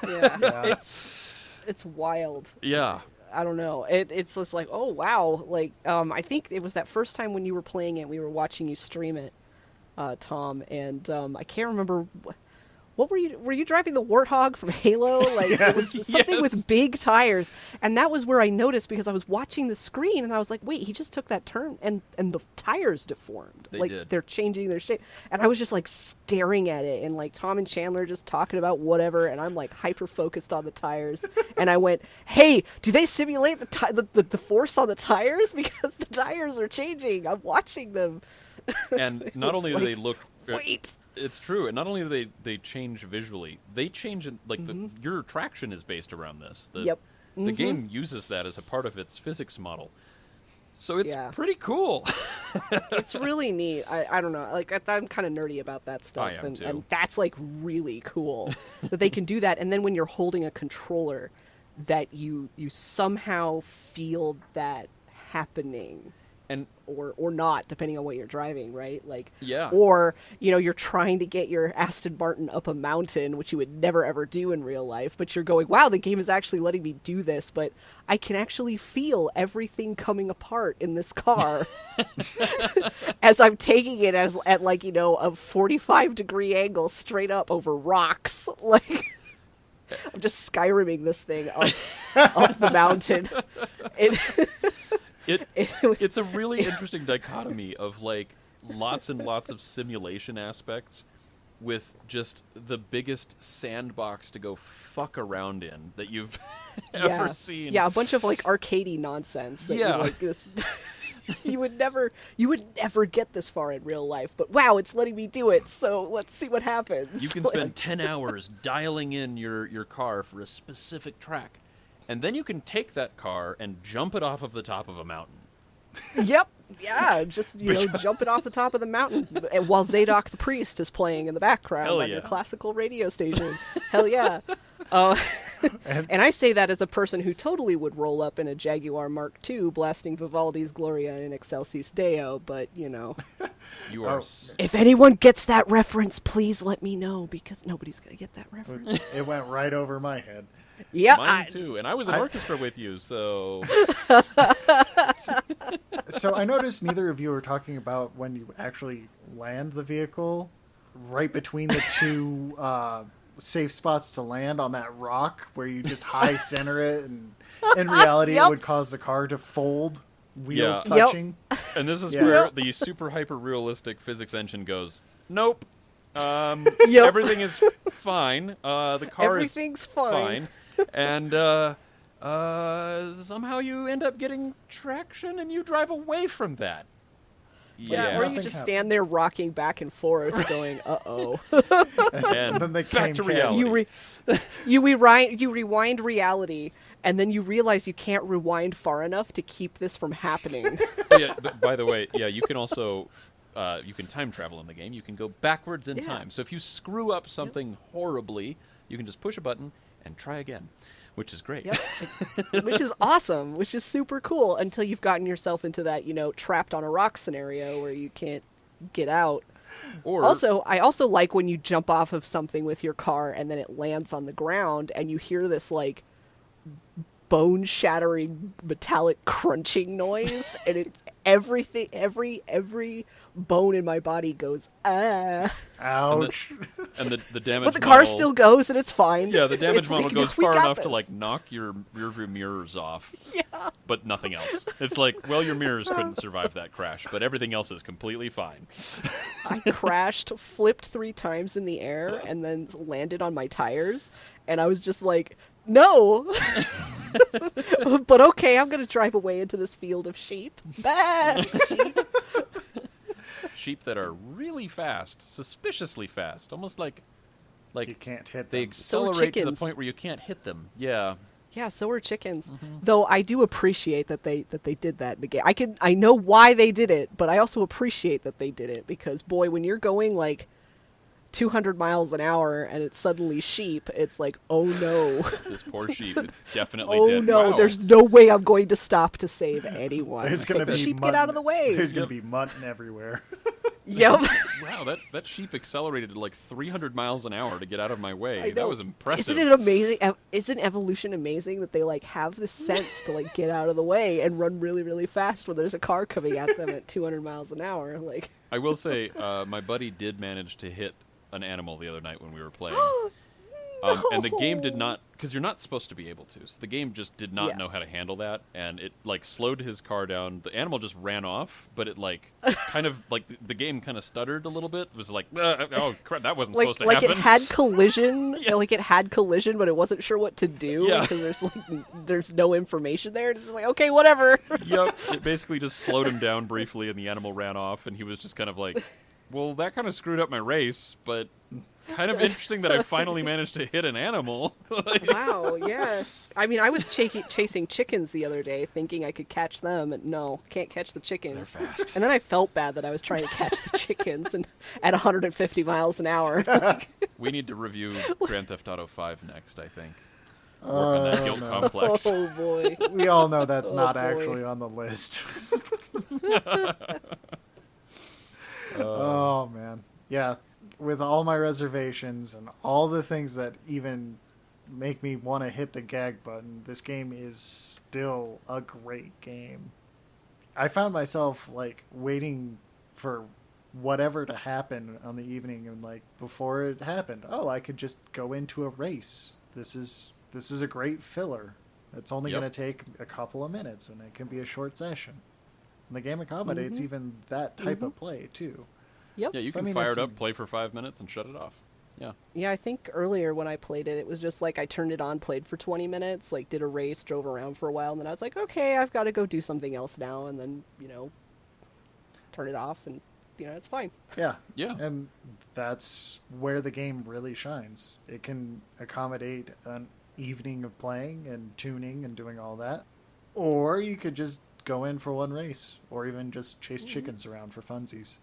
[SPEAKER 2] Yeah. It's wild.
[SPEAKER 3] Yeah.
[SPEAKER 2] I don't know. It's just like, oh wow, like I think it was that first time when you were playing it, we were watching you stream it, Tom, and I can't remember what were you driving the Warthog from Halo? Like it was something with big tires, and that was where I noticed because I was watching the screen and I was like, wait, he just took that turn and the tires deformed. They're changing their shape, and I was just like staring at it, and like Tom and Chandler just talking about whatever, and I'm like hyper focused on the tires, and I went, hey, do they simulate the force on the tires because the tires are changing? I'm watching them.
[SPEAKER 3] And not only do they look
[SPEAKER 2] wait.
[SPEAKER 3] It's true, and not only do they change visually, they change like your traction is based around this. The game uses that as a part of its physics model, so it's pretty cool.
[SPEAKER 2] It's really neat. I don't know, like I'm kind of nerdy about that stuff, and that's like really cool that they can do that. And then when you're holding a controller, that you somehow feel that happening.
[SPEAKER 3] And
[SPEAKER 2] or not, depending on what you're driving, right? Like,
[SPEAKER 3] yeah.
[SPEAKER 2] Or you're trying to get your Aston Martin up a mountain, which you would never ever do in real life. But you're going, wow, the game is actually letting me do this. But I can actually feel everything coming apart in this car as I'm taking it at a 45-degree angle straight up over rocks. Like, I'm just Skyriming this thing up the mountain.
[SPEAKER 3] It's a really interesting dichotomy of like lots and lots of simulation aspects with just the biggest sandbox to go fuck around in that you've ever seen.
[SPEAKER 2] Yeah, a bunch of like arcadey nonsense that you're like this you would never get this far in real life, but wow, it's letting me do it, so let's see what happens.
[SPEAKER 3] You can spend 10 hours dialing in your car for a specific track. And then you can take that car and jump it off of the top of a mountain.
[SPEAKER 2] Yep. Yeah, just, jump it off the top of the mountain while Zadok the Priest is playing in the background on your classical radio station. Hell yeah. Oh,
[SPEAKER 1] And
[SPEAKER 2] and I say that as a person who totally would roll up in a Jaguar Mark II blasting Vivaldi's Gloria in Excelsis Deo, but, you know.
[SPEAKER 3] You are.
[SPEAKER 1] Oh.
[SPEAKER 2] If anyone gets that reference, please let me know, because nobody's going to get that reference.
[SPEAKER 1] it went right over my head.
[SPEAKER 2] Yeah,
[SPEAKER 3] Mine too, and I was in orchestra with you, so
[SPEAKER 1] So I noticed neither of you were talking about when you actually land the vehicle right between the two safe spots to land on that rock where you just high center it, and in reality
[SPEAKER 2] Yep.
[SPEAKER 1] it would cause the car to fold, wheels
[SPEAKER 3] Yeah.
[SPEAKER 2] Yep.
[SPEAKER 1] touching.
[SPEAKER 3] and this is
[SPEAKER 1] Yeah.
[SPEAKER 3] where the super hyper realistic physics engine goes. Nope.
[SPEAKER 2] Yep.
[SPEAKER 3] Everything is fine. The car
[SPEAKER 2] everything's
[SPEAKER 3] is
[SPEAKER 2] fine.
[SPEAKER 3] and somehow you end up getting traction, and you drive away from that.
[SPEAKER 2] Yeah, or you
[SPEAKER 1] Nothing
[SPEAKER 2] just
[SPEAKER 1] happened.
[SPEAKER 2] stand there rocking back and forth going, uh-oh.
[SPEAKER 3] And
[SPEAKER 1] Then they
[SPEAKER 3] back
[SPEAKER 1] came
[SPEAKER 3] to
[SPEAKER 1] catch.
[SPEAKER 3] reality.
[SPEAKER 2] You rewind reality, and then you realize you can't rewind far enough to keep this from happening.
[SPEAKER 3] Yeah, by the way, yeah, you can also you can time travel in the game. You can go backwards in
[SPEAKER 2] Yeah.
[SPEAKER 3] time. So if you screw up something horribly, you can just push a button and try again, which is great.
[SPEAKER 2] Yep. Which is awesome, which is super cool until you've gotten yourself into that, you know, trapped on a rock scenario where you can't get out.
[SPEAKER 3] Or
[SPEAKER 2] Also, I also like when you jump off of something with your car and then it lands on the ground and you hear this like bone-shattering metallic crunching noise, and every bone in my body goes
[SPEAKER 1] Ouch.
[SPEAKER 3] and the damage.
[SPEAKER 2] but the car
[SPEAKER 3] model,
[SPEAKER 2] still goes and it's fine.
[SPEAKER 3] Yeah, the damage
[SPEAKER 2] It's
[SPEAKER 3] model
[SPEAKER 2] like,
[SPEAKER 3] goes
[SPEAKER 2] "We
[SPEAKER 3] far
[SPEAKER 2] got
[SPEAKER 3] enough to
[SPEAKER 2] this."
[SPEAKER 3] like knock your rearview mirrors off.
[SPEAKER 2] Yeah.
[SPEAKER 3] But nothing else. It's like, well, your mirrors couldn't survive that crash, but everything else is completely fine.
[SPEAKER 2] I crashed, flipped 3 times in the air, and then landed on my tires. And I was just like, no! But okay, I'm going to drive away into this field of sheep. Bah! Sheep.
[SPEAKER 3] Sheep that are really fast, suspiciously fast, almost like
[SPEAKER 1] You can't hit
[SPEAKER 3] they
[SPEAKER 1] them.
[SPEAKER 2] So are
[SPEAKER 3] accelerate to the
[SPEAKER 2] chickens.
[SPEAKER 3] point where you can't hit them. Yeah.
[SPEAKER 2] Yeah, so are chickens. Though I do appreciate that they did that in the game. I know why they did it, but I also appreciate that they did it, because boy, when you're going like 200 miles an hour and it's suddenly sheep, it's like, oh no.
[SPEAKER 3] This poor sheep, it's definitely
[SPEAKER 2] Oh
[SPEAKER 3] dead.
[SPEAKER 2] no,
[SPEAKER 3] Wow.
[SPEAKER 2] there's no way I'm going to stop to save anyone.
[SPEAKER 1] There's gonna
[SPEAKER 2] Like,
[SPEAKER 1] be
[SPEAKER 2] sheep,
[SPEAKER 1] mutton.
[SPEAKER 2] get out of the way.
[SPEAKER 1] There's gonna be mutton everywhere.
[SPEAKER 2] Yep.
[SPEAKER 3] Wow, that sheep accelerated at like 300 miles an hour to get out of my
[SPEAKER 2] I
[SPEAKER 3] way.
[SPEAKER 2] know.
[SPEAKER 3] That was impressive.
[SPEAKER 2] Isn't it amazing? Isn't evolution amazing that they like have the sense to like get out of the way and run really, really fast when there's a car coming at them at 200 miles an hour? Like,
[SPEAKER 3] I will say, my buddy did manage to hit an animal the other night when we were playing. And the game did not, because you're not supposed to be able to. So the game just did not
[SPEAKER 2] Yeah.
[SPEAKER 3] know how to handle that, and it like slowed his car down. The animal just ran off, but it like kind of like the game kind of stuttered a little bit. It was like, oh crap, that wasn't
[SPEAKER 2] like,
[SPEAKER 3] supposed to
[SPEAKER 2] like
[SPEAKER 3] happen.
[SPEAKER 2] it had collision.
[SPEAKER 3] Yeah.
[SPEAKER 2] Like it had collision, but it wasn't sure what to do
[SPEAKER 3] Yeah.
[SPEAKER 2] because there's no information there. It's just like, okay, whatever.
[SPEAKER 3] Yep, it basically just slowed him down briefly, and the animal ran off, and he was just kind of like, well, that kind of screwed up my race, but kind of interesting that I finally managed to hit an animal. Like,
[SPEAKER 2] Wow, yeah. I mean, I was chasing chickens the other day, thinking I could catch them, and no, can't catch the chickens.
[SPEAKER 3] they're fast.
[SPEAKER 2] And then I felt bad that I was trying to catch the chickens and at 150 miles an hour.
[SPEAKER 3] We need to review Grand Theft Auto 5 next, I think. Work on that guilt
[SPEAKER 1] no.
[SPEAKER 3] complex.
[SPEAKER 2] Oh boy.
[SPEAKER 1] We all know that's
[SPEAKER 2] Oh,
[SPEAKER 1] not
[SPEAKER 2] boy.
[SPEAKER 1] actually on the list. Oh man, yeah. With all my reservations and all the things that even make me want to hit the gag button, this game is still a great game. I found myself like waiting for whatever to happen on the evening, and like before it happened, oh, I could just go into a race. This is a great filler. It's only
[SPEAKER 3] Yep.
[SPEAKER 1] going to take a couple of minutes, and it can be a short session. And the game accommodates even that type of play too.
[SPEAKER 2] Yep.
[SPEAKER 3] Yeah, you
[SPEAKER 1] So, I
[SPEAKER 3] can
[SPEAKER 1] mean,
[SPEAKER 3] fire
[SPEAKER 1] it's
[SPEAKER 3] it
[SPEAKER 1] a-
[SPEAKER 3] up, play for 5 minutes, and shut it off. Yeah.
[SPEAKER 2] Yeah, I think earlier when I played it, it was just like I turned it on, played for 20 minutes, like did a race, drove around for a while, and then I was like, okay, I've got to go do something else now, and then, turn it off, and, it's fine.
[SPEAKER 1] Yeah.
[SPEAKER 3] Yeah.
[SPEAKER 1] And that's where the game really shines. It can accommodate an evening of playing and tuning and doing all that. Or you could just go in for one race, or even just chase chickens around for funsies.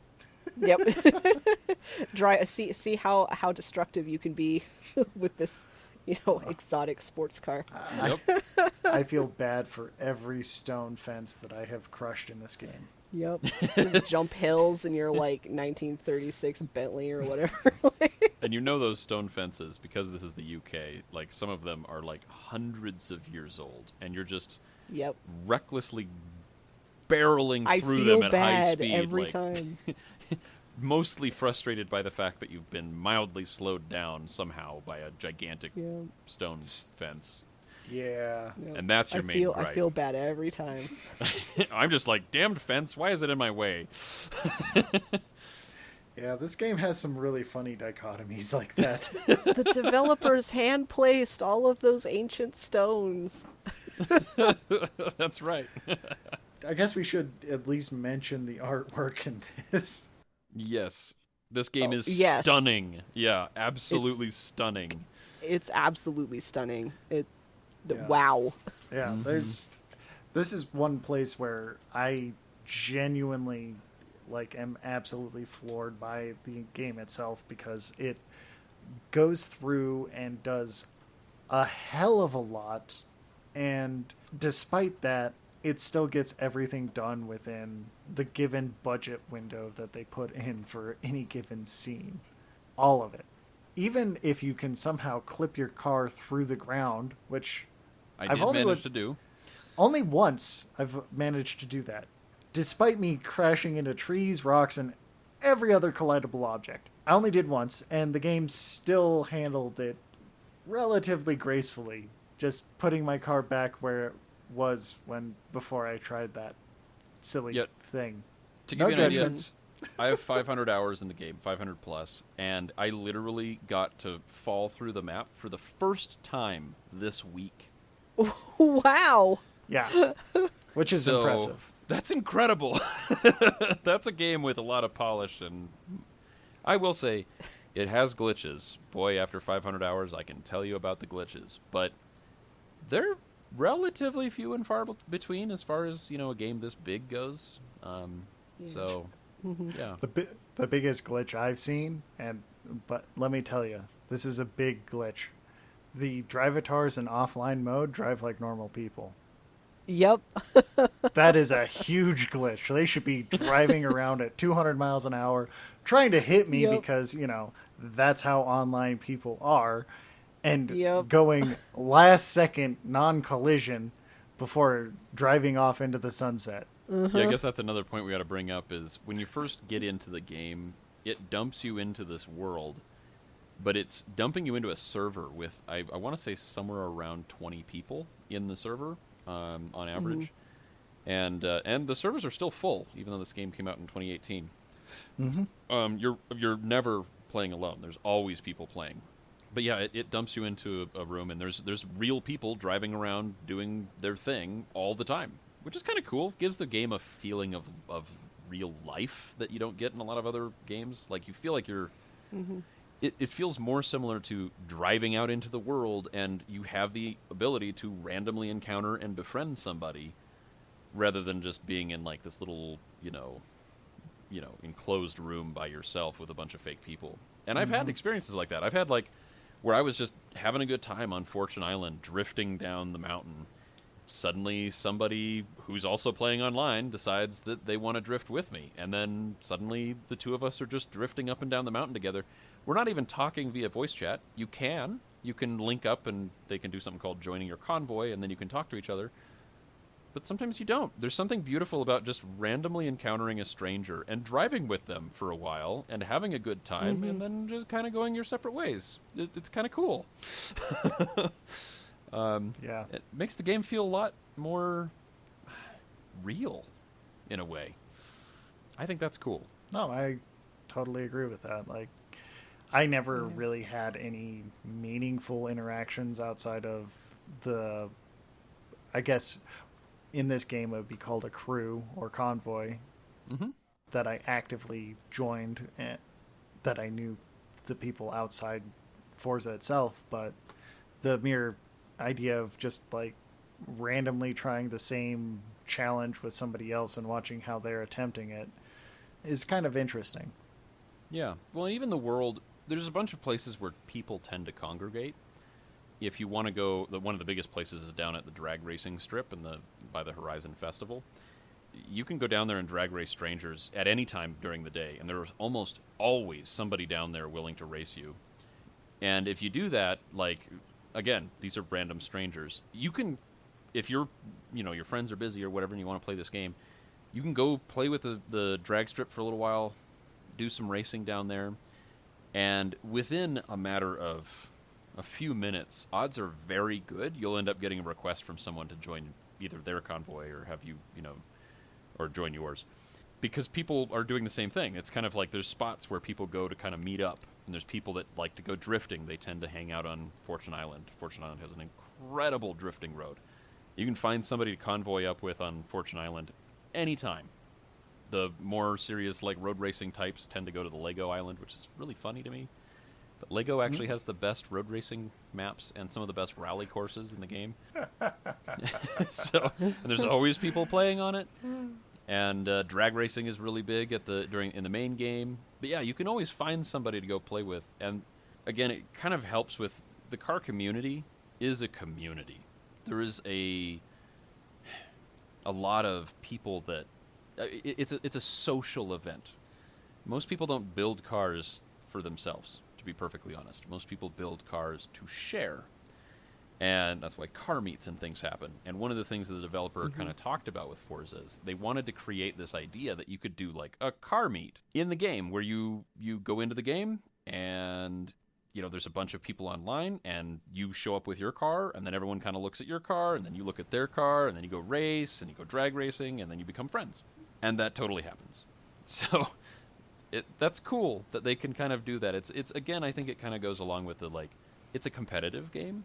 [SPEAKER 2] Yep. See how destructive you can be with this exotic sports car.
[SPEAKER 3] Yep.
[SPEAKER 1] I feel bad for every stone fence that I have crushed in this game.
[SPEAKER 2] Yep. Just jump hills in your, 1936 Bentley or whatever.
[SPEAKER 3] And you know those stone fences, because this is the UK, like, some of them are, like, hundreds of years old, and you're just
[SPEAKER 2] Yep.
[SPEAKER 3] recklessly barreling
[SPEAKER 2] I
[SPEAKER 3] through
[SPEAKER 2] feel
[SPEAKER 3] them at high
[SPEAKER 2] bad
[SPEAKER 3] speed.
[SPEAKER 2] every
[SPEAKER 3] like,
[SPEAKER 2] time.
[SPEAKER 3] mostly frustrated by the fact that you've been mildly slowed down somehow by a gigantic
[SPEAKER 2] Yeah.
[SPEAKER 3] stone fence.
[SPEAKER 1] Yeah.
[SPEAKER 2] Yep.
[SPEAKER 3] And that's your main gripe.
[SPEAKER 2] I feel bad every time.
[SPEAKER 3] I'm just like, damned fence, why is it in my way?
[SPEAKER 1] Yeah, this game has some really funny dichotomies like that.
[SPEAKER 2] The developers hand placed all of those ancient stones.
[SPEAKER 3] That's right.
[SPEAKER 1] I guess we should at least mention the artwork in this.
[SPEAKER 3] Yes. This game is
[SPEAKER 2] yes.
[SPEAKER 3] stunning. Yeah, absolutely stunning.
[SPEAKER 2] It's absolutely stunning.
[SPEAKER 1] Yeah.
[SPEAKER 2] Wow.
[SPEAKER 1] Yeah, this is one place where I genuinely am absolutely floored by the game itself, because it goes through and does a hell of a lot, and despite that, it still gets everything done within the given budget window that they put in for any given scene. All of it. Even if you can somehow clip your car through the ground, which
[SPEAKER 3] I did manage to do.
[SPEAKER 1] only once I've managed to do that, despite me crashing into trees, rocks, and every other collidable object. I only did once, and the game still handled it relatively gracefully, just putting my car back where it was before I tried that silly thing.
[SPEAKER 3] To
[SPEAKER 1] No
[SPEAKER 3] give you an idea,
[SPEAKER 1] judgments.
[SPEAKER 3] I have 500 hours in the game, 500 plus, and I literally got to fall through the map for the first time this week.
[SPEAKER 2] Wow.
[SPEAKER 1] Yeah, which is impressive.
[SPEAKER 3] That's incredible. That's a game with a lot of polish, and I will say it has glitches. Boy, after 500 hours, I can tell you about the glitches, but they're relatively few and far between as far as, a game this big goes. So, yeah.
[SPEAKER 1] The biggest glitch I've seen, but let me tell you, this is a big glitch. The drivatars in offline mode drive like normal people.
[SPEAKER 2] Yep.
[SPEAKER 1] That is a huge glitch. They should be driving around at 200 miles an hour, trying to hit me because, that's how online people are, and going last second non-collision before driving off into the sunset.
[SPEAKER 3] Yeah, I guess that's another point we got to bring up is when you first get into the game, it dumps you into this world, but it's dumping you into a server with, I want to say, somewhere around 20 people in the server. On average, and the servers are still full, even though this game came out in 2018. You're never playing alone. There's always people playing. But yeah, it dumps you into a room, and there's real people driving around doing their thing all the time, which is kind of cool. Gives the game a feeling of real life that you don't get in a lot of other games. Like, you feel like you're. It feels more similar to driving out into the world, and you have the ability to randomly encounter and befriend somebody, rather than just being in like this little, enclosed room by yourself with a bunch of fake people. And I've had experiences like that. I've had where I was just having a good time on Fortune Island, drifting down the mountain. Suddenly somebody who's also playing online decides that they want to drift with me, and then suddenly the two of us are just drifting up and down the mountain together. We're not even talking via voice chat. You can link up, and they can do something called joining your convoy, and then you can talk to each other. But sometimes you don't. There's something beautiful about just randomly encountering a stranger and driving with them for a while and having a good time, and then just kind of going your separate ways. It's kind of cool.
[SPEAKER 1] Yeah.
[SPEAKER 3] It makes the game feel a lot more real, in a way. I think that's cool.
[SPEAKER 1] No, I totally agree with that. I never really had any meaningful interactions outside of I guess in this game it would be called a crew or convoy that I actively joined, and that I knew the people outside Forza itself, but the mere idea of just randomly trying the same challenge with somebody else and watching how they're attempting it is kind of interesting.
[SPEAKER 3] Yeah. Well, and even the world, there's a bunch of places where people tend to congregate, if you want to go, one of the biggest places is down at the drag racing strip by the Horizon Festival. You can go down there and drag race strangers at any time during the day, and there's almost always somebody down there willing to race you. And if you do that, like, again, these are random strangers. You can, if your friends are busy or whatever, and you want to play this game, you can go play with the drag strip for a little while, do some racing down there, and within a matter of a few minutes, odds are very good you'll end up getting a request from someone to join either their convoy or have you, or join yours. Because people are doing the same thing. It's kind of like there's spots where people go to kind of meet up, and there's people that like to go drifting. They tend to hang out on Fortune Island. Fortune Island has an incredible drifting road. You can find somebody to convoy up with on Fortune Island anytime. The more serious, like, road racing types tend to go to the Lego Island, which is really funny to me. But Lego actually has the best road racing maps and some of the best rally courses in the game. And there's always people playing on it. And drag racing is really big in the main game. But yeah, you can always find somebody to go play with. And again, it kind of helps with the car community is a community. There is a lot of people that it's a social event. Most people don't build cars for themselves, to be perfectly honest. Most people build cars to share. And that's why car meets and things happen. And one of the things that the developer kind of talked about with Forza is they wanted to create this idea that you could do like a car meet in the game where you go into the game and there's a bunch of people online and you show up with your car and then everyone kind of looks at your car and then you look at their car and then you go race and you go drag racing and then you become friends. And that totally happens. So that's cool that they can kind of do that. It's again, I think it kind of goes along with the, like, it's a competitive game.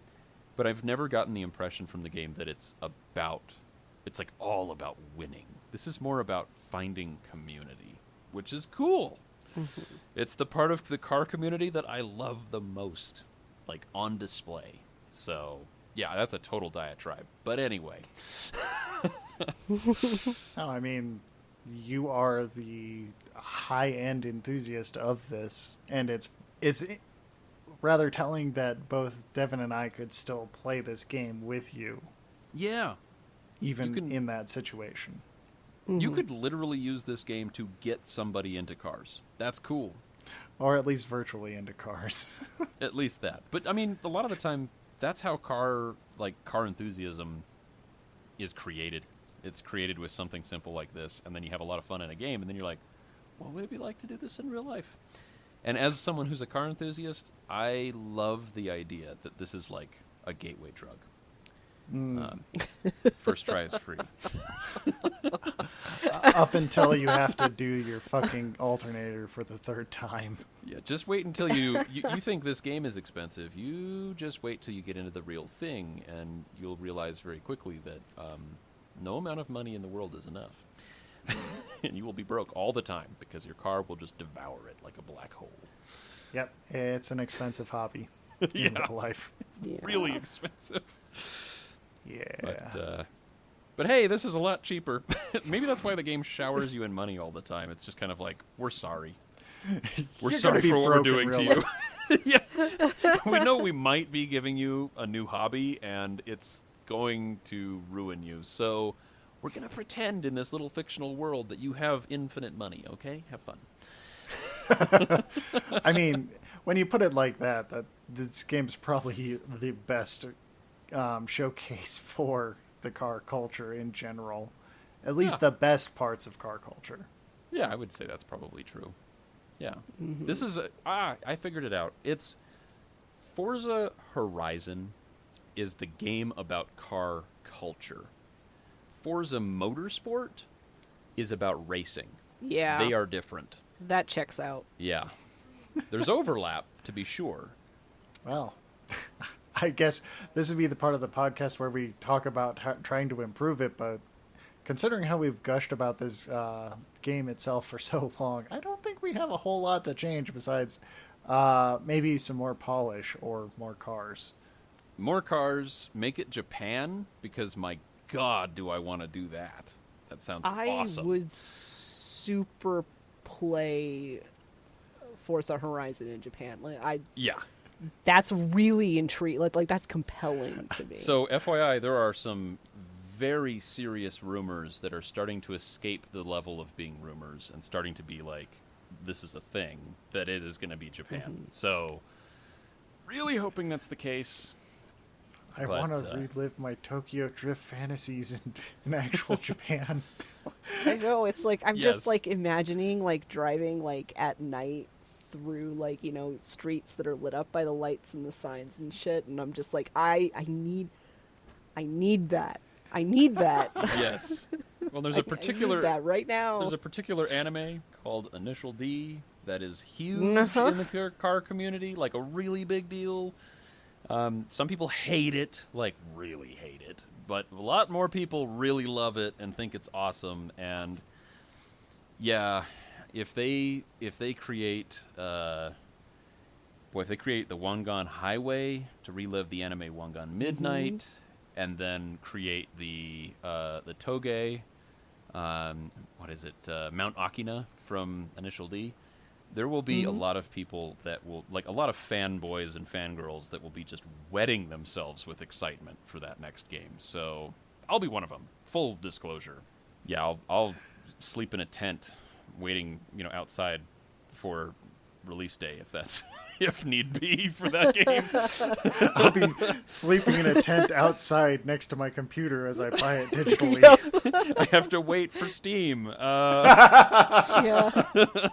[SPEAKER 3] But I've never gotten the impression from the game that it's like all about winning. This is more about finding community, which is cool. Mm-hmm. It's the part of the car community that I love the most, like, on display. So, yeah, that's a total diatribe. But anyway.
[SPEAKER 1] No, I mean, you are the high-end enthusiast of this, and it's rather telling that both Devin and I could still play this game with you.
[SPEAKER 3] Yeah.
[SPEAKER 1] Even in that situation.
[SPEAKER 3] You could literally use this game to get somebody into cars. That's cool.
[SPEAKER 1] Or at least virtually into cars.
[SPEAKER 3] At least that. But, I mean, a lot of the time, that's how car enthusiasm is created. It's created with something simple like this, and then you have a lot of fun in a game, and then you're like, what would it be like to do this in real life? And as someone who's a car enthusiast, I love the idea that this is like a gateway drug. First try is free.
[SPEAKER 1] Up until you have to do your fucking alternator for the third time.
[SPEAKER 3] Yeah, just wait until you think this game is expensive. You just wait till you get into the real thing, and you'll realize very quickly that no amount of money in the world is enough. And you will be broke all the time because your car will just devour it like a black hole.
[SPEAKER 1] Yep, it's an expensive hobby.
[SPEAKER 3] Yeah.
[SPEAKER 1] In real life.
[SPEAKER 3] Yeah. Really expensive.
[SPEAKER 1] Yeah.
[SPEAKER 3] But hey, this is a lot cheaper. Maybe that's why the game showers you in money all the time. It's just kind of like, we're sorry. We're sorry for what we're doing to you. Yeah. We know we might be giving you a new hobby, and it's going to ruin you. So we're going to pretend in this little fictional world that you have infinite money, okay? Have fun.
[SPEAKER 1] I mean, when you put it like that this game's probably the best showcase for the car culture in general. At least the best parts of car culture.
[SPEAKER 3] Yeah, I would say that's probably true. Yeah. Mm-hmm. This is I figured it out. It's Forza Horizon is the game about car culture. Forza Motorsport is about racing.
[SPEAKER 2] Yeah.
[SPEAKER 3] They are different.
[SPEAKER 2] That checks out.
[SPEAKER 3] Yeah. There's overlap, to be sure.
[SPEAKER 1] Well, I guess this would be the part of the podcast where we talk about trying to improve it, but considering how we've gushed about this game itself for so long, I don't think we have a whole lot to change besides maybe some more polish or more cars.
[SPEAKER 3] More cars, make it Japan, because my God, do I want to do that. That sounds awesome.
[SPEAKER 2] I would super play Forza Horizon in Japan. that's really intriguing. Like that's compelling to me.
[SPEAKER 3] So, FYI, there are some very serious rumors that are starting to escape the level of being rumors and starting to be like, this is a thing, that it is going to be Japan. So, really hoping that's the case.
[SPEAKER 1] I want to relive my Tokyo Drift fantasies in actual Japan.
[SPEAKER 2] I know, it's like I'm
[SPEAKER 3] Yes.
[SPEAKER 2] just like imagining like driving like at night through like, streets that are lit up by the lights and the signs and shit, and I'm just like I need that. I need that.
[SPEAKER 3] Yes. Well, there's
[SPEAKER 2] I
[SPEAKER 3] a particular
[SPEAKER 2] need that right now.
[SPEAKER 3] there's a particular anime called Initial D that is huge
[SPEAKER 2] Uh-huh.
[SPEAKER 3] in the car community, like a really big deal. Some people hate it, like really hate it, but a lot more people really love it and think it's awesome. And yeah, if they create if they create the Wangan Highway to relive the anime Wangan Midnight, and then create the Toge, what is it, Mount Akina from Initial D, there will be a lot of people that will, like a lot of fanboys and fangirls that will be just wetting themselves with excitement for that next game. So I'll be one of them. Full disclosure. Yeah, I'll sleep in a tent waiting, outside for release day if that's if need be for that game.
[SPEAKER 1] I'll be sleeping in a tent outside next to my computer as I buy it digitally.
[SPEAKER 3] I have to wait for Steam.
[SPEAKER 2] Yeah,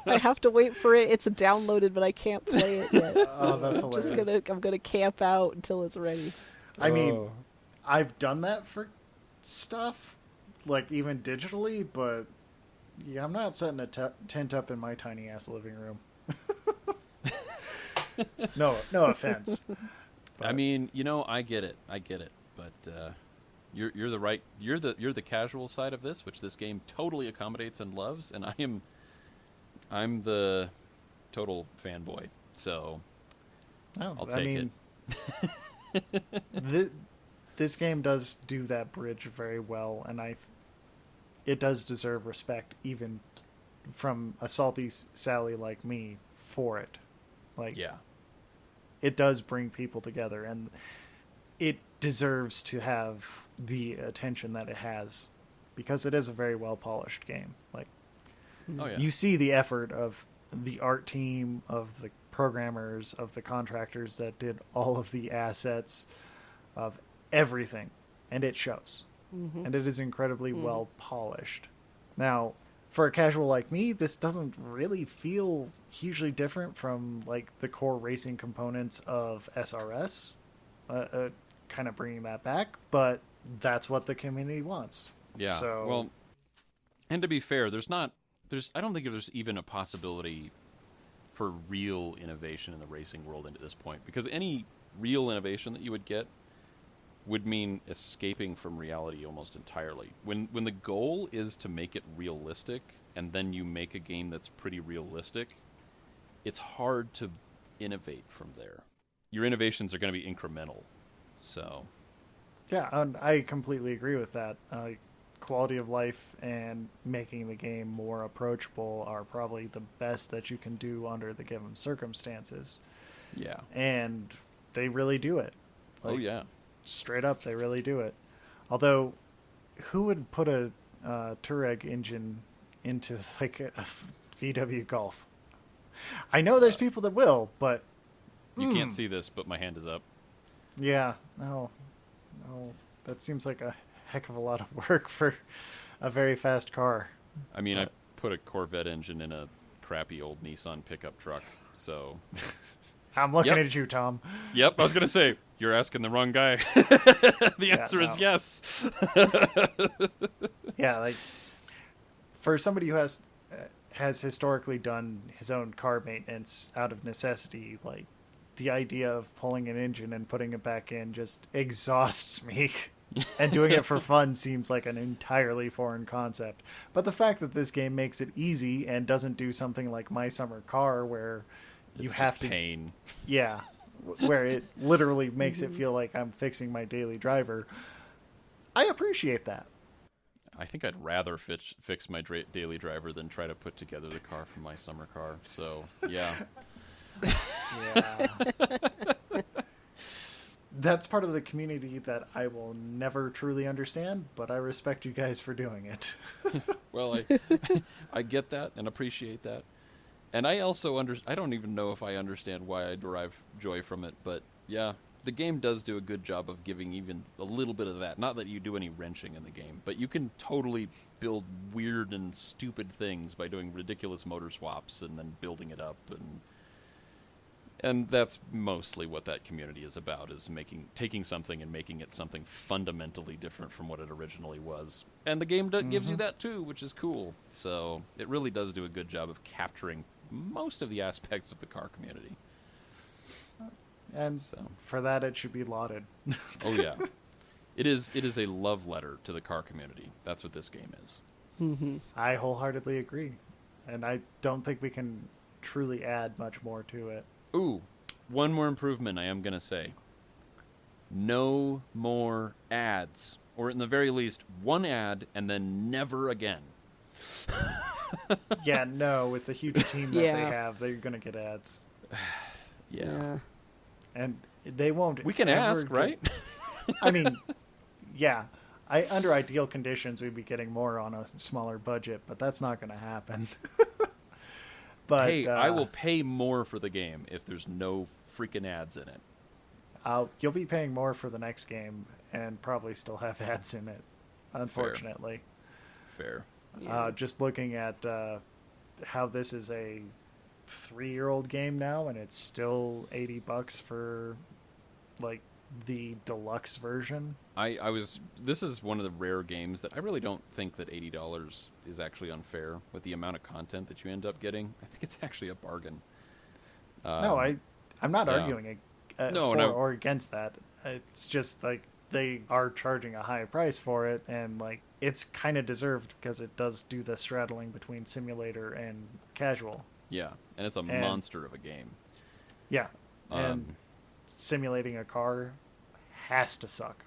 [SPEAKER 2] I have to wait for it. It's downloaded, but I can't play it yet. So
[SPEAKER 1] Oh, that's hilarious.
[SPEAKER 2] I'm gonna camp out until it's ready.
[SPEAKER 1] I mean, I've done that for stuff, like even digitally, but yeah, I'm not setting a tent up in my tiny ass living room. No offense.
[SPEAKER 3] I mean, I get it, but you're the casual side of this, which this game totally accommodates and loves, and I'm the total fanboy. So
[SPEAKER 1] No,
[SPEAKER 3] I'll take
[SPEAKER 1] it. This game does do that bridge very well, and it does deserve respect, even from a salty Sally like me, for it. Like,
[SPEAKER 3] Yeah.
[SPEAKER 1] It does bring people together, and it deserves to have the attention that it has, because it is a very well polished game. Like,
[SPEAKER 3] Oh yeah.
[SPEAKER 1] you see the effort of the art team, of the programmers, of the contractors that did all of the assets, of everything, and it shows. And it is incredibly well polished. Now, for a casual like me, this doesn't really feel hugely different from like the core racing components of SRS, kind of bringing that back, but that's what the community wants.
[SPEAKER 3] Yeah.
[SPEAKER 1] So,
[SPEAKER 3] Well, and to be fair, I don't think there's even a possibility for real innovation in the racing world at this point, because any real innovation that you would get would mean escaping from reality almost entirely. When the goal is to make it realistic, and then you make a game that's pretty realistic, it's hard to innovate from there. Your innovations are going to be incremental. So,
[SPEAKER 1] yeah, and I completely agree with that. Quality of life and making the game more approachable are probably the best that you can do under the given circumstances.
[SPEAKER 3] yeah.
[SPEAKER 1] And they really do it.
[SPEAKER 3] Oh yeah.
[SPEAKER 1] Straight up, they really do it. Although, who would put a Touareg engine into like a VW Golf? I know there's people that will, but
[SPEAKER 3] You can't see this, but my hand is up.
[SPEAKER 1] yeah, no, that seems like a heck of a lot of work for a very fast car.
[SPEAKER 3] I mean, I put a Corvette engine in a crappy old Nissan pickup truck, so...
[SPEAKER 1] I'm looking
[SPEAKER 3] Yep.
[SPEAKER 1] at you, Tom.
[SPEAKER 3] Yep, I was going to say, you're asking the wrong guy. The answer is
[SPEAKER 1] no.
[SPEAKER 3] yes.
[SPEAKER 1] Yeah, like for somebody who has historically done his own car maintenance out of necessity, like the idea of pulling an engine and putting it back in just exhausts me. And doing it for fun seems like an entirely foreign concept. But the fact that this game makes it easy and doesn't do something like My Summer Car where you
[SPEAKER 3] It's
[SPEAKER 1] have
[SPEAKER 3] just
[SPEAKER 1] to
[SPEAKER 3] pain.
[SPEAKER 1] yeah, where it literally makes it feel like I'm fixing my daily driver. I appreciate that.
[SPEAKER 3] I think I'd rather fix my daily driver than try to put together the car for my summer car. So, yeah.
[SPEAKER 1] Yeah. That's part of the community that I will never truly understand, but I respect you guys for doing it.
[SPEAKER 3] Well, I get that and appreciate that. And I also I don't even know if I understand why I derive joy from it, but yeah, the game does do a good job of giving even a little bit of that. Not that you do any wrenching in the game, but you can totally build weird and stupid things by doing ridiculous motor swaps and then building it up, and that's mostly what that community is about, is taking something and making it something fundamentally different from what it originally was. And the game gives you that too, which is cool. So it really does do a good job of capturing most of the aspects of the car community.
[SPEAKER 1] And
[SPEAKER 3] So,
[SPEAKER 1] for that, it should be lauded.
[SPEAKER 3] oh yeah. It is a love letter to the car community. That's what this game is.
[SPEAKER 2] Mm-hmm.
[SPEAKER 1] I wholeheartedly agree. And I don't think we can truly add much more to it.
[SPEAKER 3] Ooh, one more improvement I am going to say. No more ads. Or at the very least, one ad and then never again.
[SPEAKER 1] Yeah, no, with the huge team that they have, they're going to get ads.
[SPEAKER 3] Yeah.
[SPEAKER 1] And they won't.
[SPEAKER 3] We can ask, right?
[SPEAKER 1] I mean, yeah. Under ideal conditions, we'd be getting more on a smaller budget, but that's not going to happen. But
[SPEAKER 3] hey, I will pay more for the game if there's no freaking ads in it.
[SPEAKER 1] You'll be paying more for the next game and probably still have ads in it, unfortunately.
[SPEAKER 3] Fair.
[SPEAKER 2] Yeah.
[SPEAKER 1] Just looking at how this is a 3-year-old game now, and it's still $80 for like the deluxe version.
[SPEAKER 3] This is one of the rare games that I really don't think that $80 is actually unfair with the amount of content that you end up getting. I think it's actually a bargain.
[SPEAKER 1] No, I'm not arguing
[SPEAKER 3] No,
[SPEAKER 1] or against that. It's just like they are charging a high price for it, and like it's kind of deserved because it does do the straddling between simulator and casual.
[SPEAKER 3] Yeah, and it's a monster of a game.
[SPEAKER 1] Yeah, and simulating a car has to suck.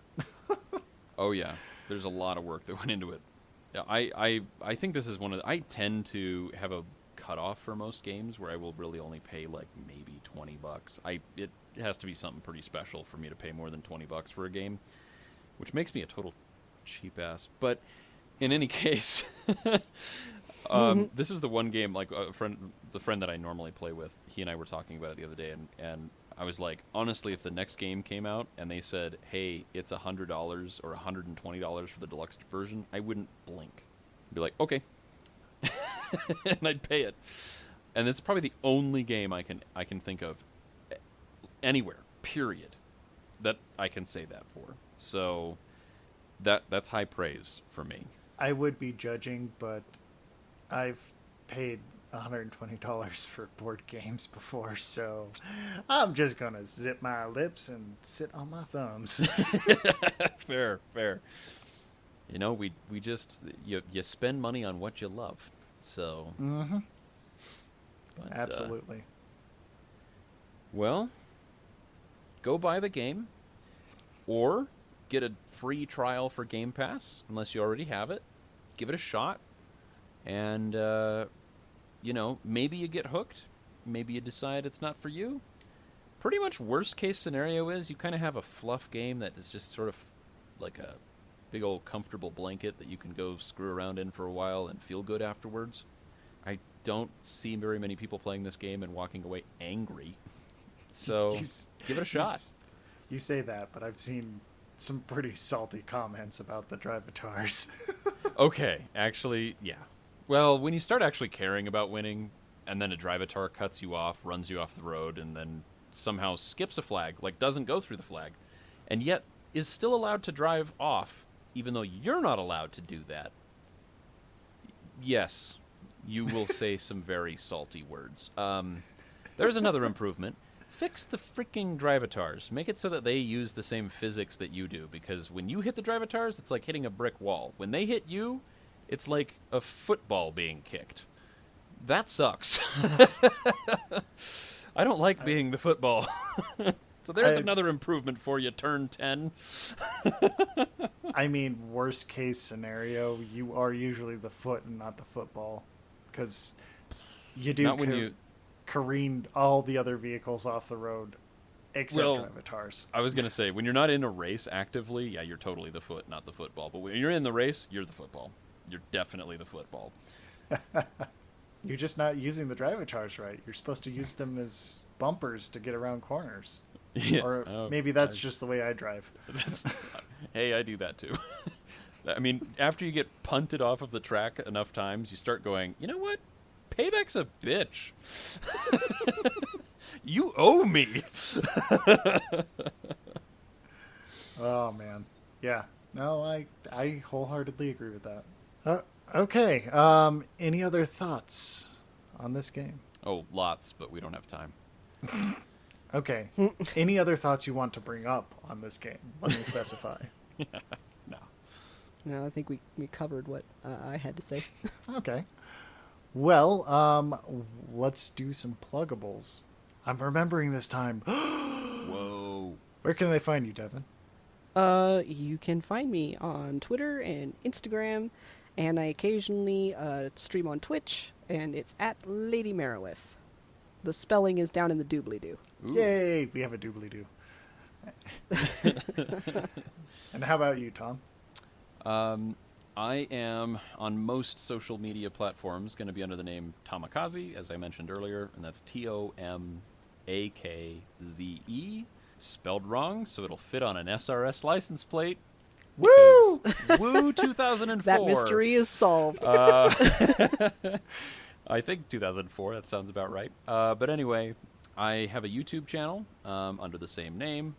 [SPEAKER 3] Oh yeah, there's a lot of work that went into it. Yeah, I think this is I tend to have a cutoff for most games where I will really only pay like maybe $20. It has to be something pretty special for me to pay more than $20 for a game, which makes me a total cheap ass. But in any case, this is the one game, like the friend that I normally play with, he and I were talking about it the other day, and I was like, honestly, if the next game came out and they said, hey, it's $100 or $120 for the deluxe version, I wouldn't blink. I'd be like, okay. And I'd pay it. And it's probably the only game I can think of anywhere, period, that I can say that for. So that's high praise for me.
[SPEAKER 1] I would be judging, but I've paid $120 for board games before, so I'm just gonna zip my lips and sit on my thumbs.
[SPEAKER 3] Fair. You know, we just you spend money on what you love, so.
[SPEAKER 1] Mm-hmm.
[SPEAKER 3] But,
[SPEAKER 1] absolutely.
[SPEAKER 3] Well, go buy the game, or get a free trial for Game Pass unless you already have it. Give it a shot, and maybe you get hooked. Maybe you decide it's not for you. Pretty much worst case scenario is you kind of have a fluff game that is just sort of like a big old comfortable blanket that you can go screw around in for a while and feel good afterwards. I don't see very many people playing this game and walking away angry. So give it a shot.
[SPEAKER 1] You say that, but I've seen some pretty salty comments about the Drivatars.
[SPEAKER 3] Okay, actually, yeah. Well, when you start actually caring about winning, and then a Drivatar cuts you off, runs you off the road, and then somehow skips a flag, like doesn't go through the flag, and yet is still allowed to drive off, even though you're not allowed to do that, yes, you will say some very salty words. There's another improvement. Fix the freaking Drivatars. Make it so that they use the same physics that you do, because when you hit the Drivatars, it's like hitting a brick wall. When they hit you, it's like a football being kicked. That sucks. I don't like being the football. So there's another improvement for you, turn 10.
[SPEAKER 1] I mean, worst case scenario, you are usually the foot and not the football. Because you do careen all the other vehicles off the road Except
[SPEAKER 3] Well,
[SPEAKER 1] Drivatars.
[SPEAKER 3] I was gonna say, when you're not in a race actively, yeah, you're totally the foot, not the football. But when you're in the race, you're the football. You're definitely the football.
[SPEAKER 1] You're just not using the Drivatars right. You're supposed to use them as bumpers to get around corners.
[SPEAKER 3] Yeah.
[SPEAKER 1] Or
[SPEAKER 3] Oh,
[SPEAKER 1] maybe that's just the way I drive.
[SPEAKER 3] that's, hey, I do that too. I mean, after you get punted off of the track enough times, you start going, you know what? Payback's a bitch. You owe me.
[SPEAKER 1] Oh man, yeah. No, I wholeheartedly agree with that. Okay. Any other thoughts on this game?
[SPEAKER 3] Oh, lots, but we don't have time.
[SPEAKER 1] Okay. Any other thoughts you want to bring up on this game? Let me specify.
[SPEAKER 3] No.
[SPEAKER 2] No, I think we covered what I had to say.
[SPEAKER 1] Okay. Well, let's do some pluggables. I'm remembering this time.
[SPEAKER 3] Whoa.
[SPEAKER 1] Where can they find you, Devin?
[SPEAKER 2] You can find me on Twitter and Instagram, and I occasionally stream on Twitch, and it's at Lady Merowith. The spelling is down in the doobly-doo.
[SPEAKER 3] Ooh.
[SPEAKER 1] Yay, we have a doobly-doo. And how about you, Tom?
[SPEAKER 3] I am on most social media platforms going to be under the name Tomakaze, as I mentioned earlier, and that's Tomakze, spelled wrong, so it'll fit on an SRS license plate.
[SPEAKER 1] Woo!
[SPEAKER 3] Because woo 2004.
[SPEAKER 2] That mystery is solved.
[SPEAKER 3] I think 2004, that sounds about right. But anyway, I have a YouTube channel under the same name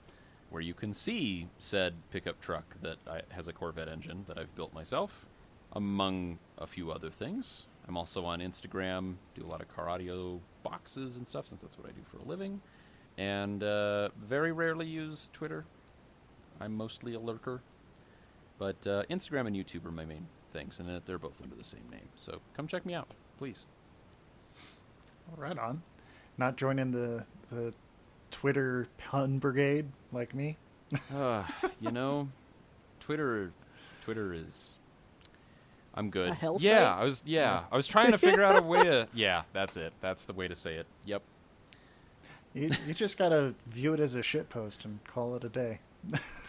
[SPEAKER 3] where you can see said pickup truck that has a Corvette engine that I've built myself, among a few other things. I'm also on Instagram, do a lot of car audio boxes and stuff, since that's what I do for a living. And very rarely use Twitter. I'm mostly a lurker. But Instagram and YouTube are my main things, and they're both under the same name. So come check me out, please.
[SPEAKER 1] Right on. Not joining the Twitter pun brigade like me.
[SPEAKER 3] You know, Twitter is. I'm good.
[SPEAKER 2] A hell
[SPEAKER 3] yeah,
[SPEAKER 2] site?
[SPEAKER 3] I was trying to figure out a way to. Yeah, that's it. That's the way to say it. Yep.
[SPEAKER 1] You just gotta view it as a shitpost and call it a day.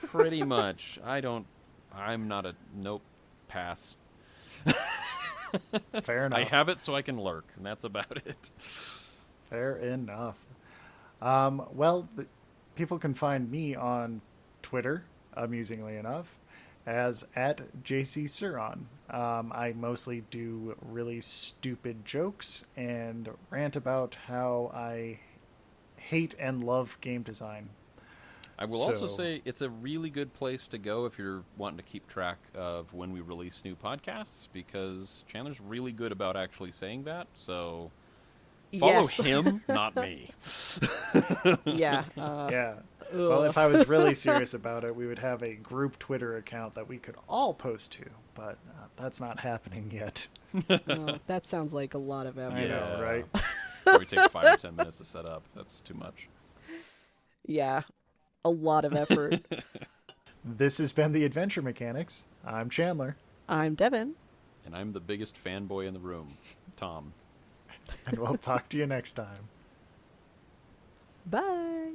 [SPEAKER 3] Pretty much. I'm not a. Nope. Pass.
[SPEAKER 1] Fair enough.
[SPEAKER 3] I have it so I can lurk, and that's about it.
[SPEAKER 1] Fair enough. People can find me on Twitter, amusingly enough, as at JCSuron. I mostly do really stupid jokes and rant about how I hate and love game design.
[SPEAKER 3] I will also say it's a really good place to go if you're wanting to keep track of when we release new podcasts, because Chandler's really good about actually saying that, so follow
[SPEAKER 2] Yes.
[SPEAKER 3] him, not me.
[SPEAKER 2] Yeah.
[SPEAKER 1] Yeah. Well, if I was really serious about it, we would have a group Twitter account that we could all post to, but that's not happening yet.
[SPEAKER 2] That sounds like a lot of effort.
[SPEAKER 1] I know, right?
[SPEAKER 3] Probably take 5 or 10 minutes to set up. That's too much.
[SPEAKER 2] Yeah. A lot of effort.
[SPEAKER 1] This has been the Adventure Mechanics. I'm Chandler,
[SPEAKER 2] I'm Devin.
[SPEAKER 3] And I'm the biggest fanboy in the room, Tom.
[SPEAKER 1] and we'll talk to you next time.
[SPEAKER 2] Bye.